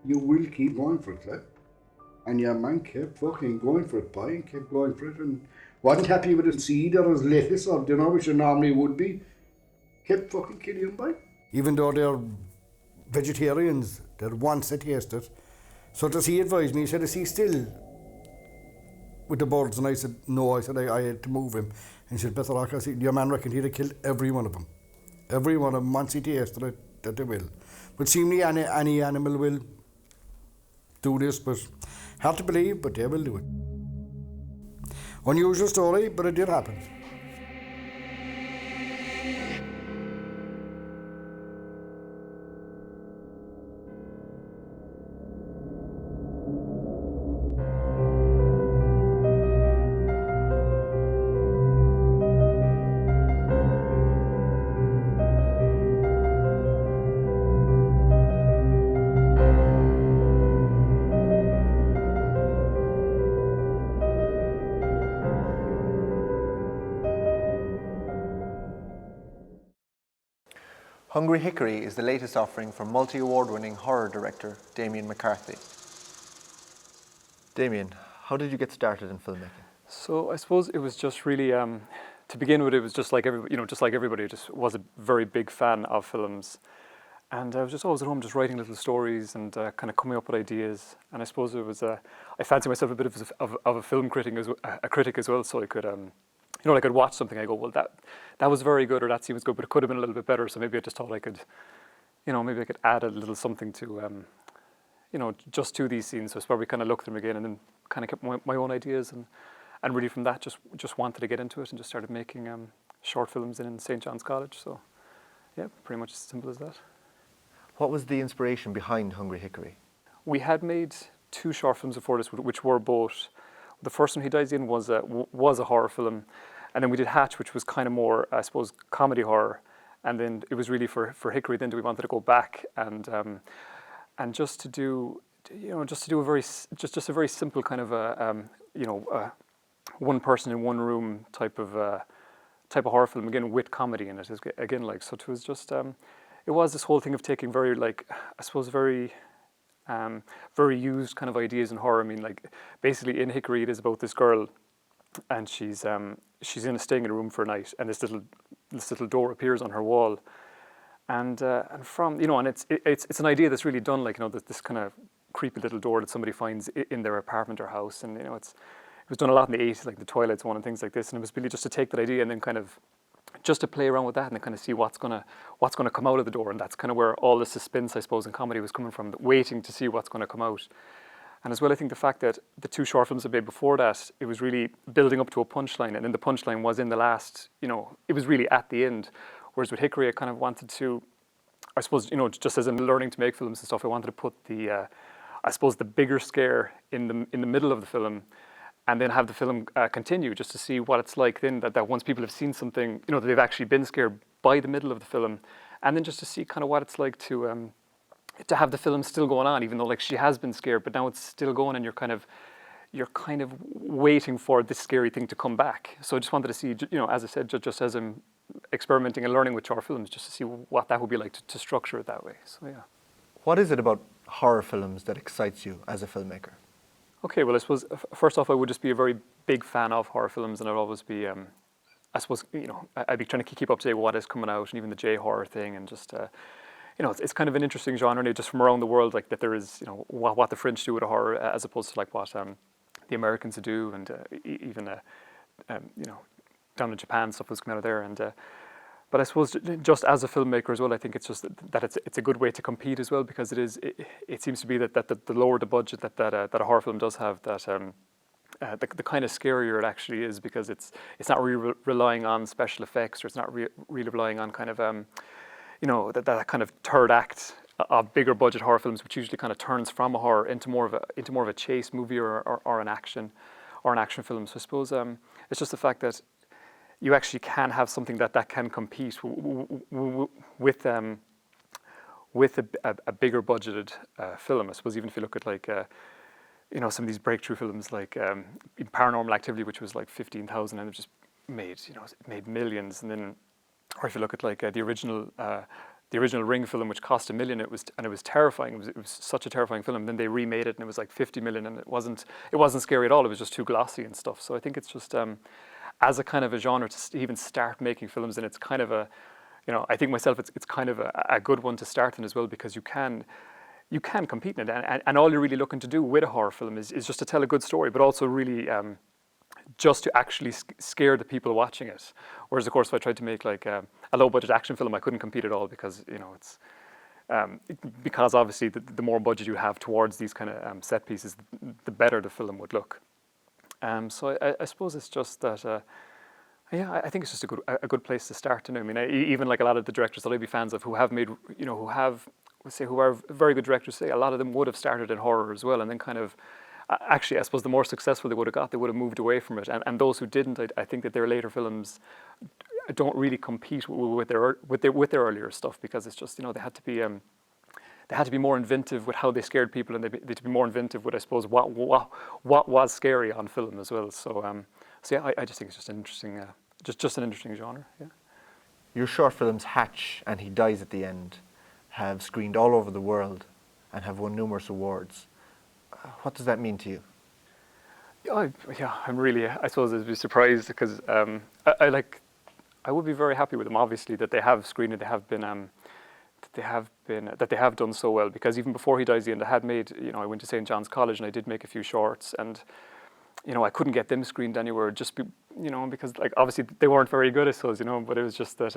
you will keep going for it, like. And your man kept fucking going for it, boy, and kept going for it, and wasn't happy with his seed or his lettuce or, you know, which it normally would be. Kept fucking killing him, boy. Even though they're vegetarians, they're once they taste it. So does he advise me, he said, is he still with the birds? And I said, no, I said, I had to move him. And he said, better luck, I said, your man reckoned he'd have killed every one of them. Every one of them, once he tasted it, that they will. But seemingly any animal will do this, but hard to believe, but they will do it. Unusual story, but it did happen. Hungry Hickory is the latest offering from multi-award-winning horror director Damien McCarthy. Damien, how did you get started in filmmaking? So I suppose it was just really, to begin with, it was just like everybody, I just was a very big fan of films. And I was just always at home just writing little stories and kind of coming up with ideas. And I suppose it was, I fancy myself a bit of a film critic as well, so I could, I could watch something, I go, well, that was very good, or that seems good, but it could have been a little bit better. So maybe I just thought I could, maybe I could add a little something to, just to these scenes. So I probably kind of looked at them again and then kind of kept my own ideas and really from that just wanted to get into it and just started making short films in St. John's College. So yeah, pretty much as simple as that. What was the inspiration behind Hungry Hickory? We had made 2 short films before this, which were both. The first one, He Dies In, was a horror film, and then we did Hatch, which was kind of more, I suppose, comedy horror. And then it was really for Hickory. Then we wanted to go back and just to do a very simple kind of one person in one room type of horror film, again with comedy in it. Again, like, so it was just it was this whole thing of taking very, like, I suppose, very used kind of ideas in horror. I mean, like, basically in Hickory it is about this girl, and she's staying in a room for a night, and this little door appears on her wall, and from and it's an idea that's really done, like, this kind of creepy little door that somebody finds in their apartment or house, and it was done a lot in the 80s, like the Twilight Zone and things like this, and it was really just to take that idea and then kind of just to play around with that and then kind of see what's gonna come out of the door. And that's kind of where all the suspense, I suppose, in comedy was coming from, waiting to see what's going to come out. And as well, I think the fact that the 2 short films I made before that, it was really building up to a punchline, and then the punchline was in the last, it was really at the end. Whereas with Hickory, I kind of wanted to, I suppose, just as I'm learning to make films and stuff, I wanted to put the, I suppose, the bigger scare in the middle of the film, and then have the film continue, just to see what it's like then, that once people have seen something, that they've actually been scared by the middle of the film, and then just to see kind of what it's like to have the film still going on, even though, like, she has been scared, but now it's still going, and you're kind of waiting for this scary thing to come back. So I just wanted to see, as I said, just as I'm experimenting and learning with short films, just to see what that would be like to structure it that way. So yeah. What is it about horror films that excites you as a filmmaker? Okay, well, I suppose first off, I would just be a very big fan of horror films, and I'd always be, I suppose, I'd be trying to keep up to date with what is coming out, and even the J-horror thing, and just, it's kind of an interesting genre, just from around the world, like that there is, what the French do with a horror, as opposed to like what the Americans do, and even, down in Japan, stuff was coming out of there, and. But I suppose just as a filmmaker as well, I think it's just that it's a good way to compete as well, because it seems to be that the lower the budget that a horror film does have, that the kind of scarier it actually is, because it's not really relying on special effects, or it's not really relying on kind of that kind of third act of bigger budget horror films, which usually kind of turns from a horror into more of a chase movie or an action film. So I suppose it's just the fact that you actually can have something that can compete with a bigger budgeted film. I suppose even if you look at like some of these breakthrough films like Paranormal Activity, which was like 15,000 and it just made it made millions, and then or if you look at like the original Ring film, which cost $1 million, it was terrifying. It was such a terrifying film. And then they remade it and it was like 50 million, and it wasn't scary at all. It was just too glossy and stuff. So I think it's just as a kind of a genre to even start making films, and it's kind of a, I think myself, it's kind of a good one to start in as well, because you can compete in it, and all you're really looking to do with a horror film is just to tell a good story, but also really just to actually scare the people watching it. Whereas of course if I tried to make like a low budget action film, I couldn't compete at all, because it's because obviously the more budget you have towards these kind of set pieces, the better the film would look. So I suppose it's just that, I think it's just a good place to start. I mean, even like a lot of the directors that I'd be fans of, who have made, who are very good directors, say a lot of them would have started in horror as well, and then kind of, actually, I suppose the more successful they would have moved away from it. And those who didn't, I think that their later films don't really compete with their earlier stuff, because it's just, they had to be. They had to be more inventive with how they scared people, and they had to be more inventive with, I suppose, what was scary on film as well. So, yeah, I just think it's just an interesting, just an interesting genre. Yeah. Your short films Hatch and He Dies at the End have screened all over the world and have won numerous awards. What does that mean to you? I'm really, I suppose I'd be surprised, because I would be very happy with them. Obviously, that they have screened it, that they have done so well, because even before He Dies at the End, I had made, I went to St. John's College and I did make a few shorts, and I couldn't get them screened anywhere, because like obviously they weren't very good, I suppose, but it was just that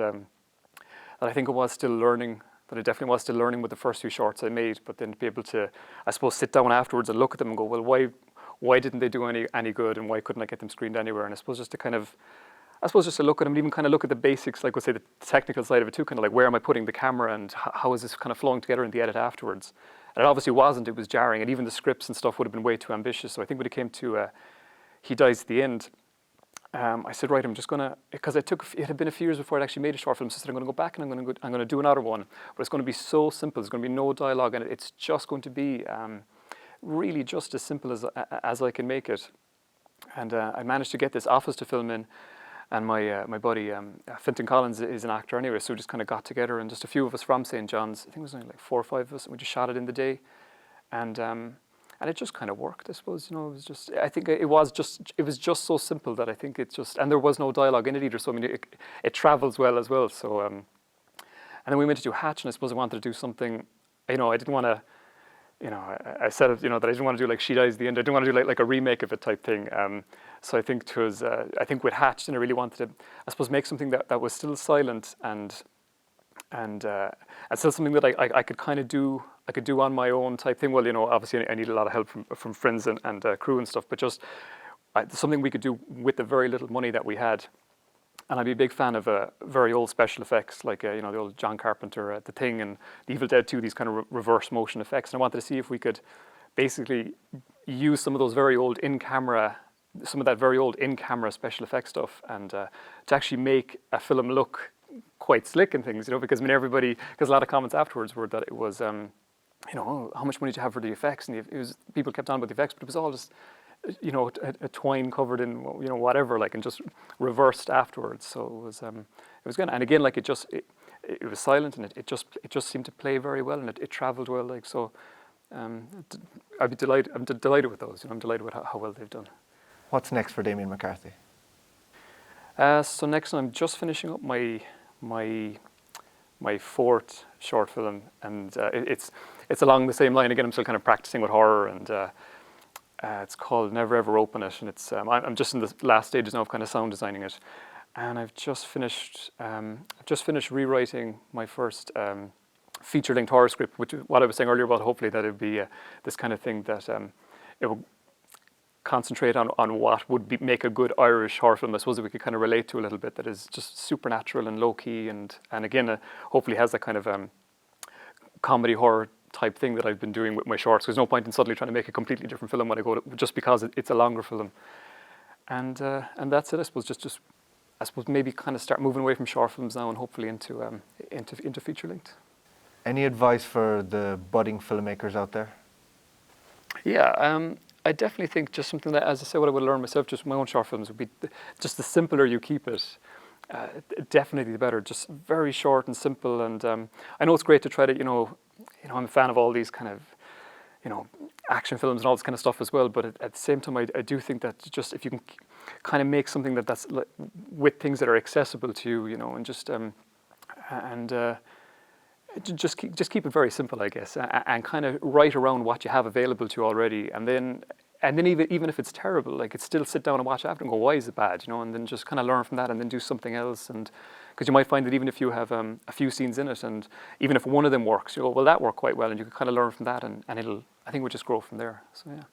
I think I was still learning, that I definitely was still learning with the first few shorts I made, but then to be able to, I suppose, sit down afterwards and look at them and go, well, why didn't they do any good, and why couldn't I get them screened anywhere? And I suppose just to kind of, just to look at them, and even kind of look at the basics, like we'll say the technical side of it too, kind of like where am I putting the camera, and how is this kind of flowing together in the edit afterwards? And it obviously wasn't, it was jarring, and even the scripts and stuff would have been way too ambitious. So I think when it came to He Dies at the End, I said, right, I'm just gonna, because it had been a few years before I'd actually made a short film, so I said I'm gonna go back and I'm gonna do another one, but it's gonna be so simple, there's gonna be no dialogue in it, it's just going to be really just as simple as I can make it. And I managed to get this office to film in, and my buddy Fintan Collins is an actor anyway, so we just kind of got together, and just a few of us from St. John's, I think it was only like 4 or 5 of us, and we just shot it in the day, and it just kind of worked, I suppose. It was just, I think it was just so simple that I think it just, and there was no dialogue in it either, so I mean it travels well as well. So and then we went to do Hatch, and I suppose I wanted to do something, I didn't want to, I said, that I didn't want to do like She Dies at the End. I didn't want to do like a remake of it type thing. So I think it was, I think with Hatch, and I really wanted to, I suppose, make something that was still silent and still something that I could kind of do, I could do on my own type thing. Well, obviously I need a lot of help from friends and crew and stuff, but just something we could do with the very little money that we had. And I'd be a big fan of very old special effects, like the old John Carpenter, The Thing, and The Evil Dead 2, these kind of reverse motion effects. And I wanted to see if we could basically use some of those very old in-camera special effects stuff, and to actually make a film look quite slick and things, because I mean because a lot of comments afterwards were that it was, how much money do you have for the effects? And people kept on about the effects, but it was all just, a twine covered in, whatever, like, and just reversed afterwards. So it was good. And again, like it was silent, and it just seemed to play very well, and it traveled well, like, so I'd be delighted. I'm delighted with those. I'm delighted with how well they've done. What's next for Damien McCarthy? So next, I'm just finishing up my fourth short film, and it's along the same line again. I'm still kind of practicing with horror, and it's called Never Ever Open It, and it's I'm just in the last stages now of kind of sound designing it, and I've just finished rewriting my first feature-length horror script, which is what I was saying earlier about. Hopefully, that it would be this kind of thing that it will concentrate on what would make a good Irish horror film. I suppose that we could kind of relate to a little bit. That is just supernatural and low key, and again, hopefully has that kind of comedy horror type thing that I've been doing with my shorts. There's no point in suddenly trying to make a completely different film when I go to, just because it's a longer film. And that's it. I suppose just maybe kind of start moving away from short films now and hopefully into feature length. Any advice for the budding filmmakers out there? Yeah, I definitely think just something that, as I say, what I would learn myself, just my own short films would be just the simpler you keep it, definitely the better. Just very short and simple. And I know it's great to try to, I'm a fan of all these kind of, action films and all this kind of stuff as well. But at the same time, I do think that just if you can kind of make something that's with things that are accessible to you, and just just keep it very simple, I guess, and kind of write around what you have available to you already, and then even if it's terrible, like it's still sit down and watch it after and go, why is it bad, and then just kind of learn from that and then do something else, and because you might find that even if you have a few scenes in it, and even if one of them works, you go, well, that worked quite well, and you can kind of learn from that, and I think we'll just grow from there. So yeah.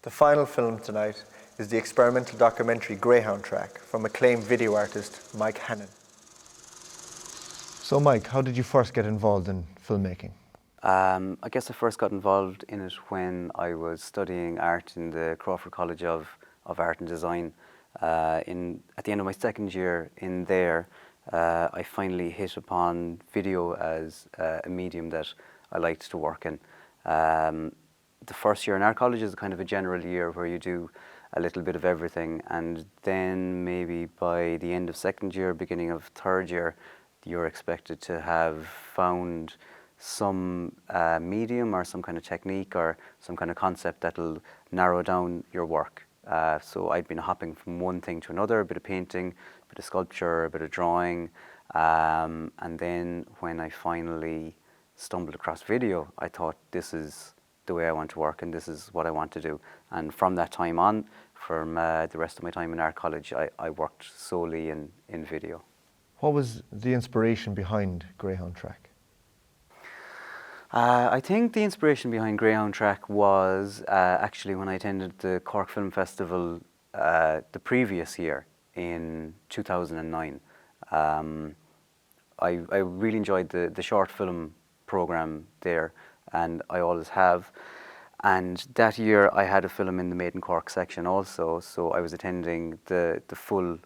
The final film tonight is the experimental documentary Greyhound Track from acclaimed video artist Mike Hannon. So Mike, how did you first get involved in filmmaking? I guess I first got involved in it when I was studying art in the Crawford College of Art and Design. At the end of my second year in there, I finally hit upon video as a medium that I liked to work in. The first year in art college is kind of a general year where you do a little bit of everything, and then maybe by the end of second year, beginning of third year, you're expected to have found some medium or some kind of technique or some kind of concept that'll narrow down your work. So I'd been hopping from one thing to another, a bit of painting, a bit of sculpture, a bit of drawing, and then when I finally stumbled across video, I thought this is the way I want to work and this is what I want to do. And from that time on, from the rest of my time in art college, I worked solely in video. What was the inspiration behind Greyhound Track? I think the inspiration behind Greyhound Track was actually when I attended the Cork Film Festival the previous year in 2009. I really enjoyed the short film program there, and I always have. And that year I had a film in the Made in Cork section also, so I was attending the full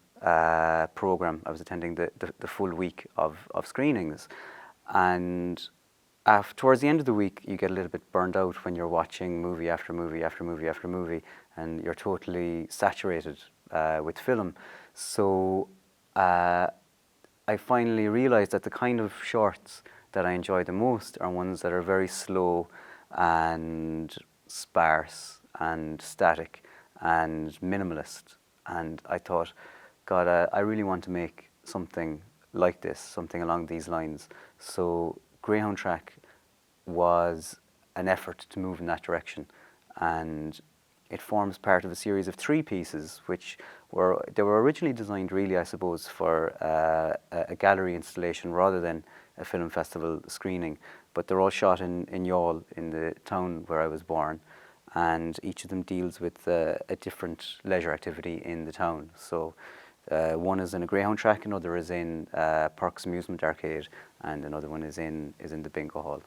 program. I was attending the full week of screenings, and towards the end of the week you get a little bit burned out when you're watching movie after movie after movie after movie, and you're totally saturated with film. So I finally realised that the kind of shorts that I enjoy the most are ones that are very slow and sparse and static and minimalist. And I thought, God, I really want to make something like this, something along these lines. So Greyhound Track was an effort to move in that direction, and it forms part of a series of 3 pieces which were originally designed really, I suppose, for a gallery installation rather than a film festival screening, but they're all shot in Youghal, in the town where I was born, and each of them deals with a different leisure activity in the town. So one is in a Greyhound Track, another is in Parks Amusement Arcade, and another one is in the Bingo Hall.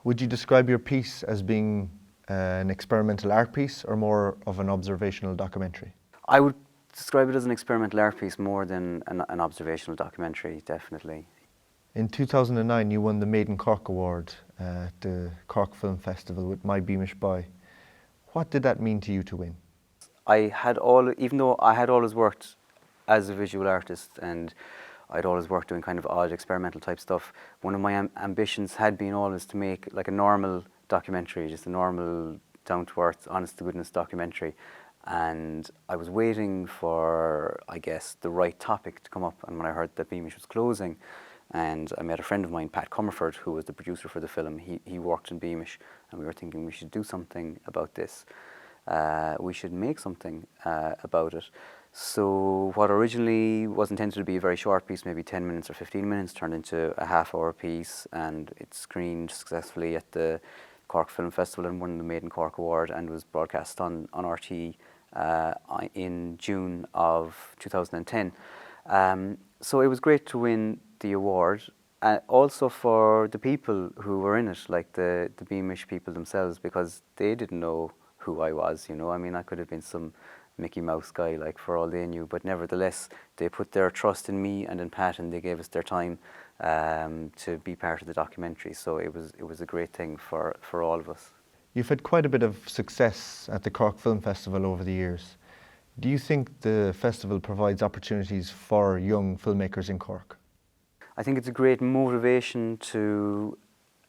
Would you describe your piece as being an experimental art piece or more of an observational documentary? I would describe it as an experimental art piece more than an observational documentary, definitely. In 2009 you won the Made in Cork Award at the Cork Film Festival with My Beamish Boy. What did that mean to you to win? Even though I had always worked as a visual artist and I'd always worked doing kind of odd experimental type stuff, one of my ambitions had been always to make like a normal documentary, just a normal, down-to-earth, honest-to-goodness documentary. And I was waiting for, I guess, the right topic to come up, and when I heard that Beamish was closing, and I met a friend of mine, Pat Comerford, who was the producer for the film. He worked in Beamish, and we were thinking we should do something about this. We should make something about it. So what originally was intended to be a very short piece, maybe 10 minutes or 15 minutes, turned into a half-hour piece, and it screened successfully at the Cork Film Festival and won the Made in Cork Award, and was broadcast on RTÉ in June of 2010. So it was great to win the award, also for the people who were in it, like the Beamish people themselves, because they didn't know who I was, you know. I mean, I could have been some Mickey Mouse guy, like, for all they knew, but nevertheless, they put their trust in me and in Pat, and they gave us their time to be part of the documentary. So it was a great thing for all of us. You've had quite a bit of success at the Cork Film Festival over the years. Do you think the festival provides opportunities for young filmmakers in Cork? I think it's a great motivation to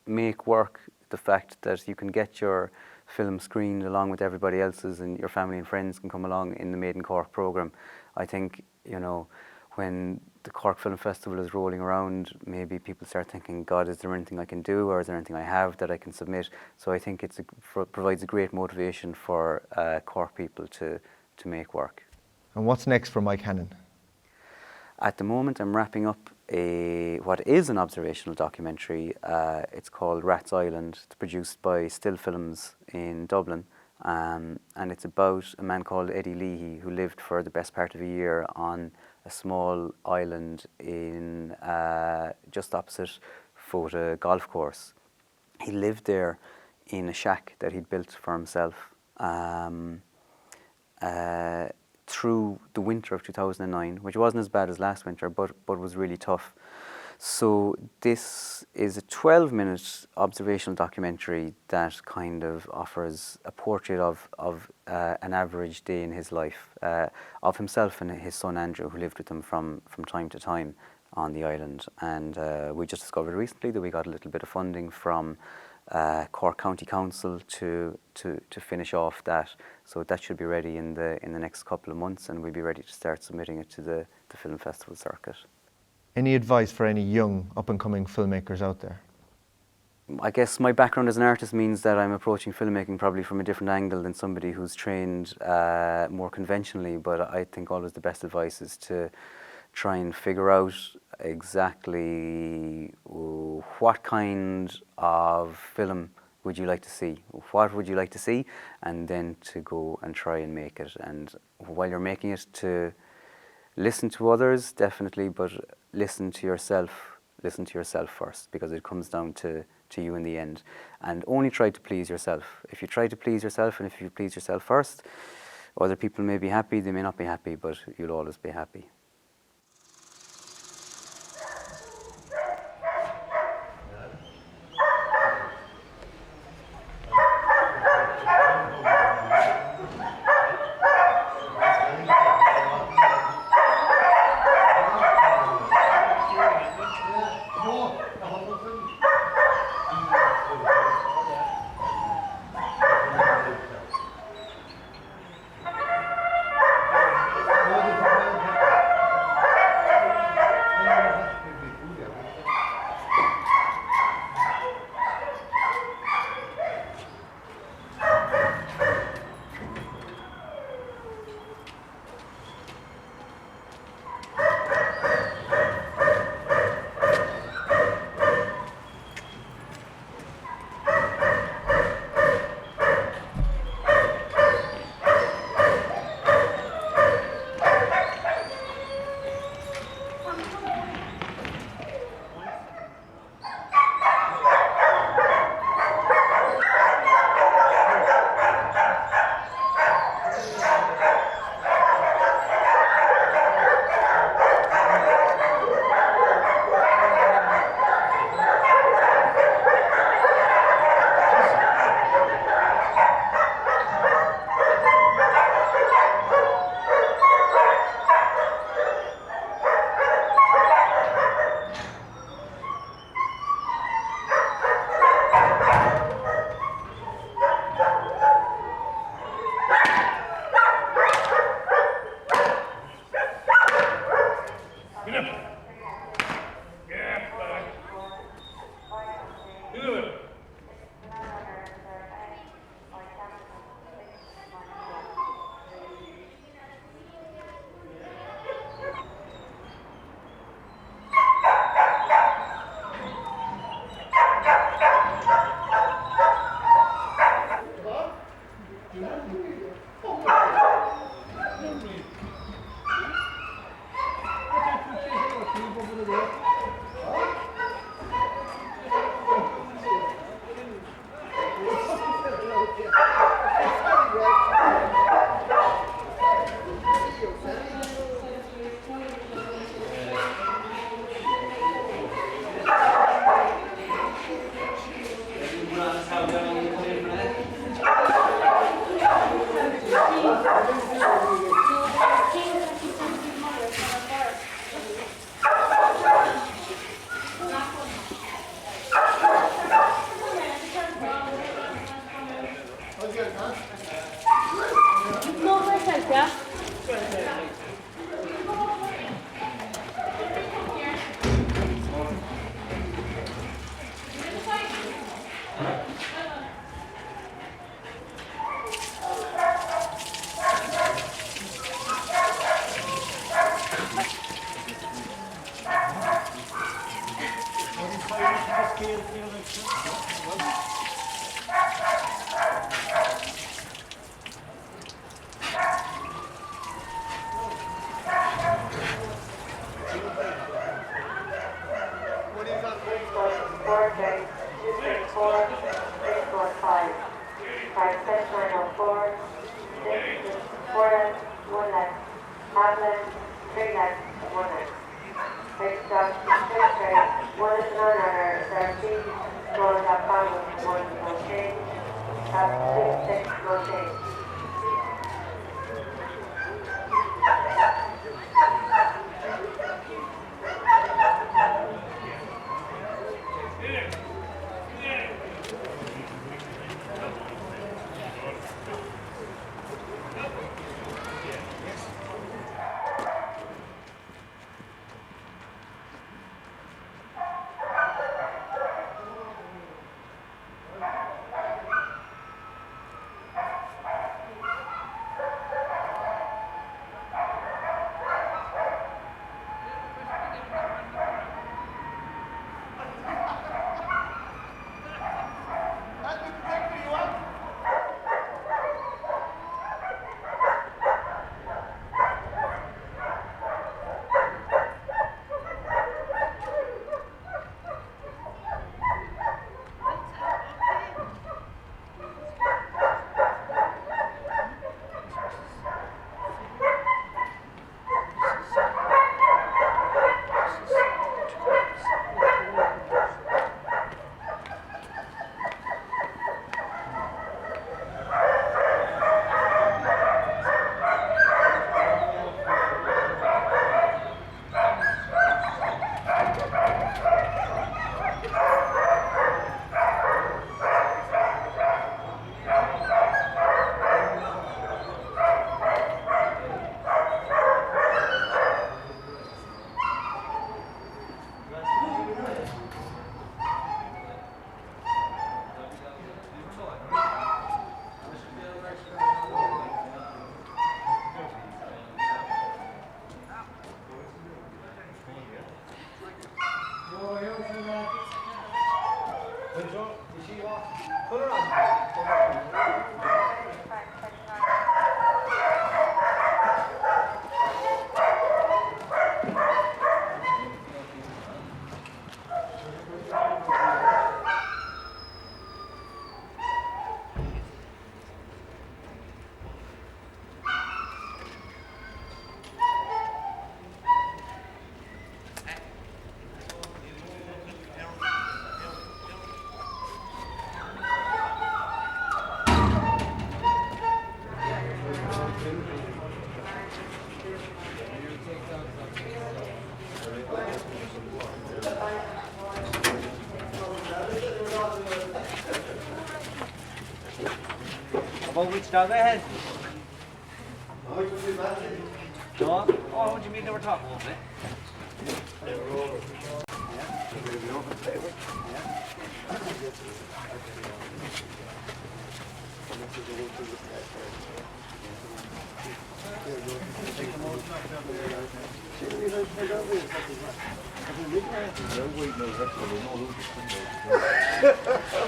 make work, the fact that you can get your film screened along with everybody else's, and your family and friends can come along in the Made in Cork programme. I think, you know, when the Cork Film Festival is rolling around, maybe people start thinking, God, is there anything I can do, or is there anything I have that I can submit? So I think it provides a great motivation for Cork people to make work. And what's next for Mike Hannon? At the moment, I'm wrapping up what is an observational documentary. It's called Rats Island. It's produced by Still Films in Dublin, And it's about a man called Eddie Leahy who lived for the best part of a year on a small island in just opposite Fota golf course. He lived there in a shack that he'd built for himself through the winter of 2009, which wasn't as bad as last winter, but was really tough. So this is a 12-minute observational documentary that kind of offers a portrait of an average day in his life, of himself and his son Andrew, who lived with him from time to time on the island. And we just discovered recently that we got a little bit of funding from Cork County Council to finish off that. So that should be ready in the next couple of months, and we'll be ready to start submitting it to the film festival circuit. Any advice for any young, up-and-coming filmmakers out there? I guess my background as an artist means that I'm approaching filmmaking probably from a different angle than somebody who's trained more conventionally, but I think always the best advice is to try and figure out exactly what kind of film would you like to see, what would you like to see, and then to go and try and make it. And while you're making it, to listen to others, definitely, but listen to yourself first, because it comes down to you in the end. And only try to please yourself. If you try to please yourself, and if you please yourself first, other people may be happy, they may not be happy, but you'll always be happy. About which dog I had? Dog? Oh, what do you mean they were talking about it? They were over. Yeah. They were over. Yeah.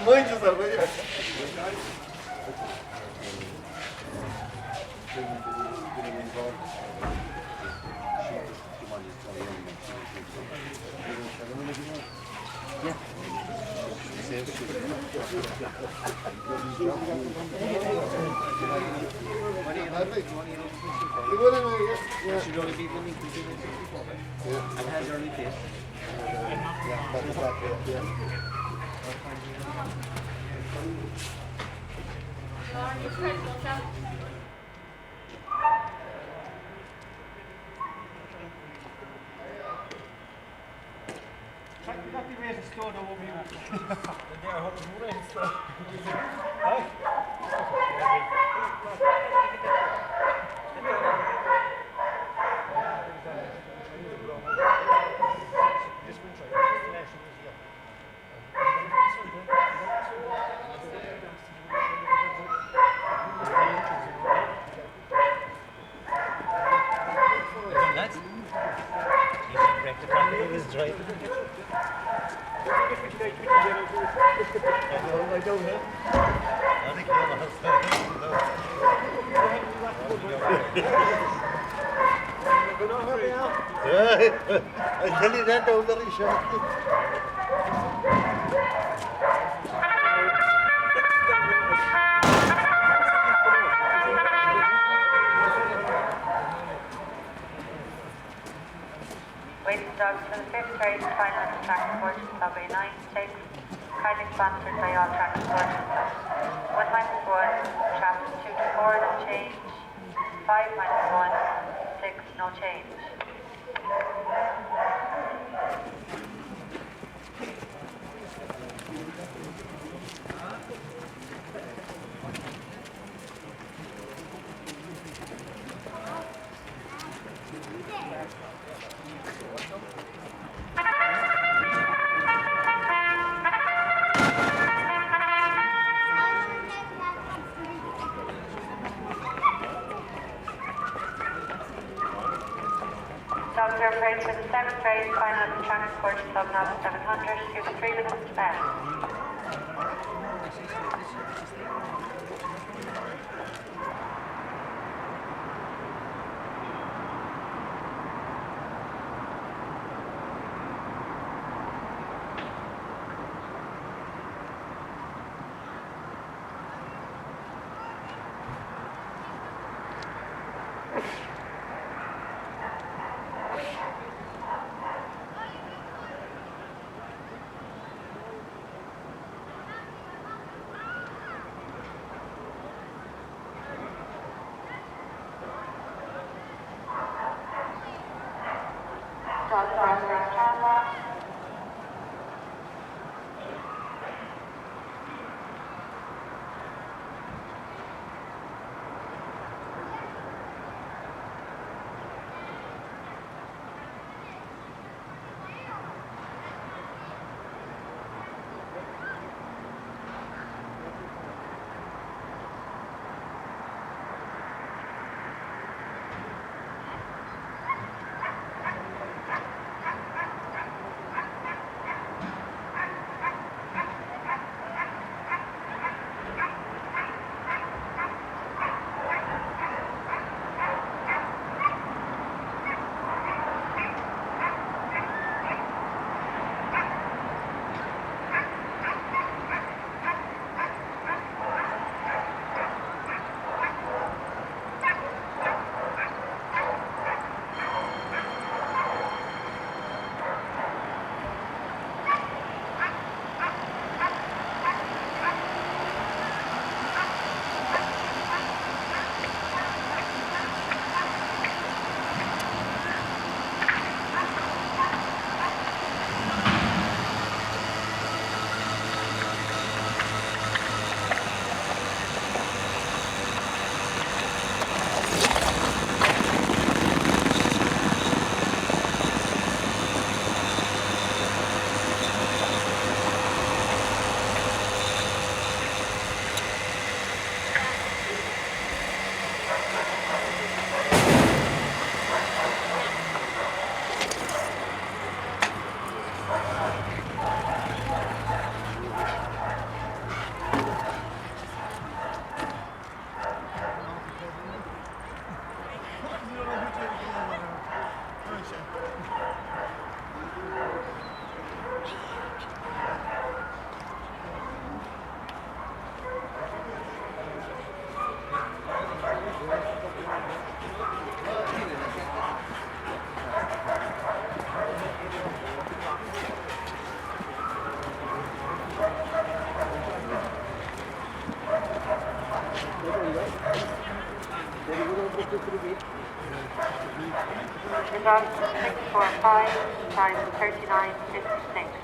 Mind yourself, will you? Should only be willing to do it 64, right? And has early taste. Yeah, that's exactly it, yeah. That'd be ready to slow down over here. They're hoping we're ready to slow. I tell you that over the shop. kindly sponsored by all transport. 1 minus 1, traffic 2 to 4, no change. 5 minus 1, 6, no change. Doctor prayed for the 7th grade, final of the transport sub now 700, you have 3 minutes to pass. Result 645 times 3956.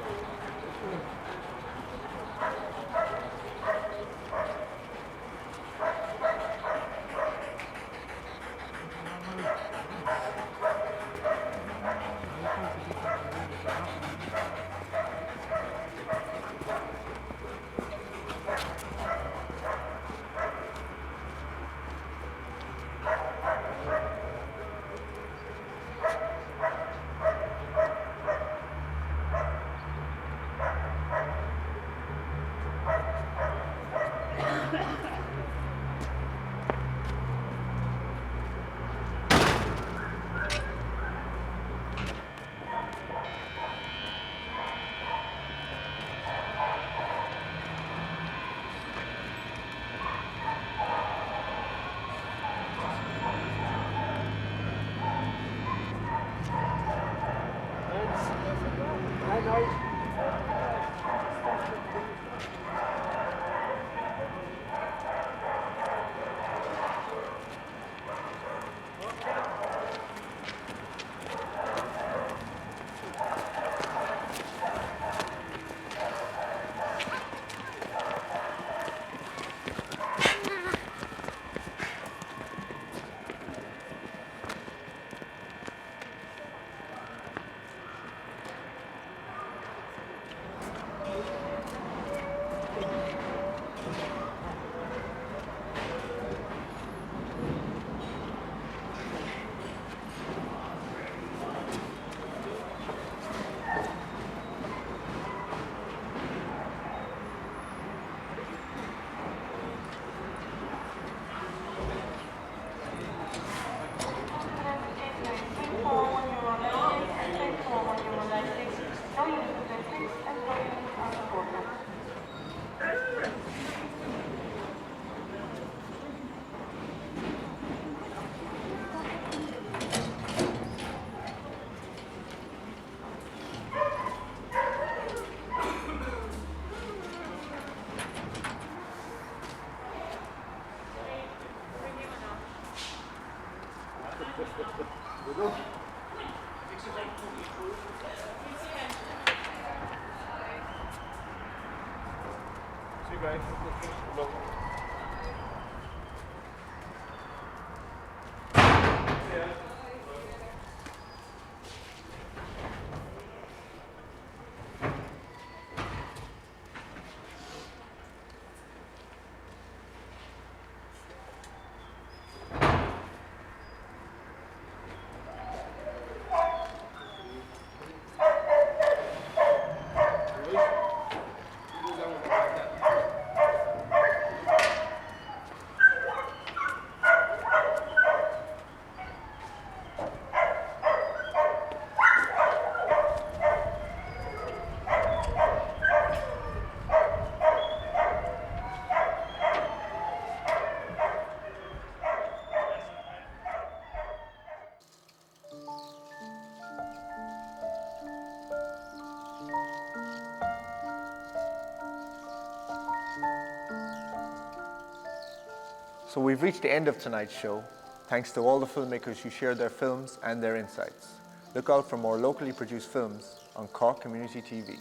So we've reached the end of tonight's show. Thanks to all the filmmakers who shared their films and their insights. Look out for more locally produced films on Cork Community TV.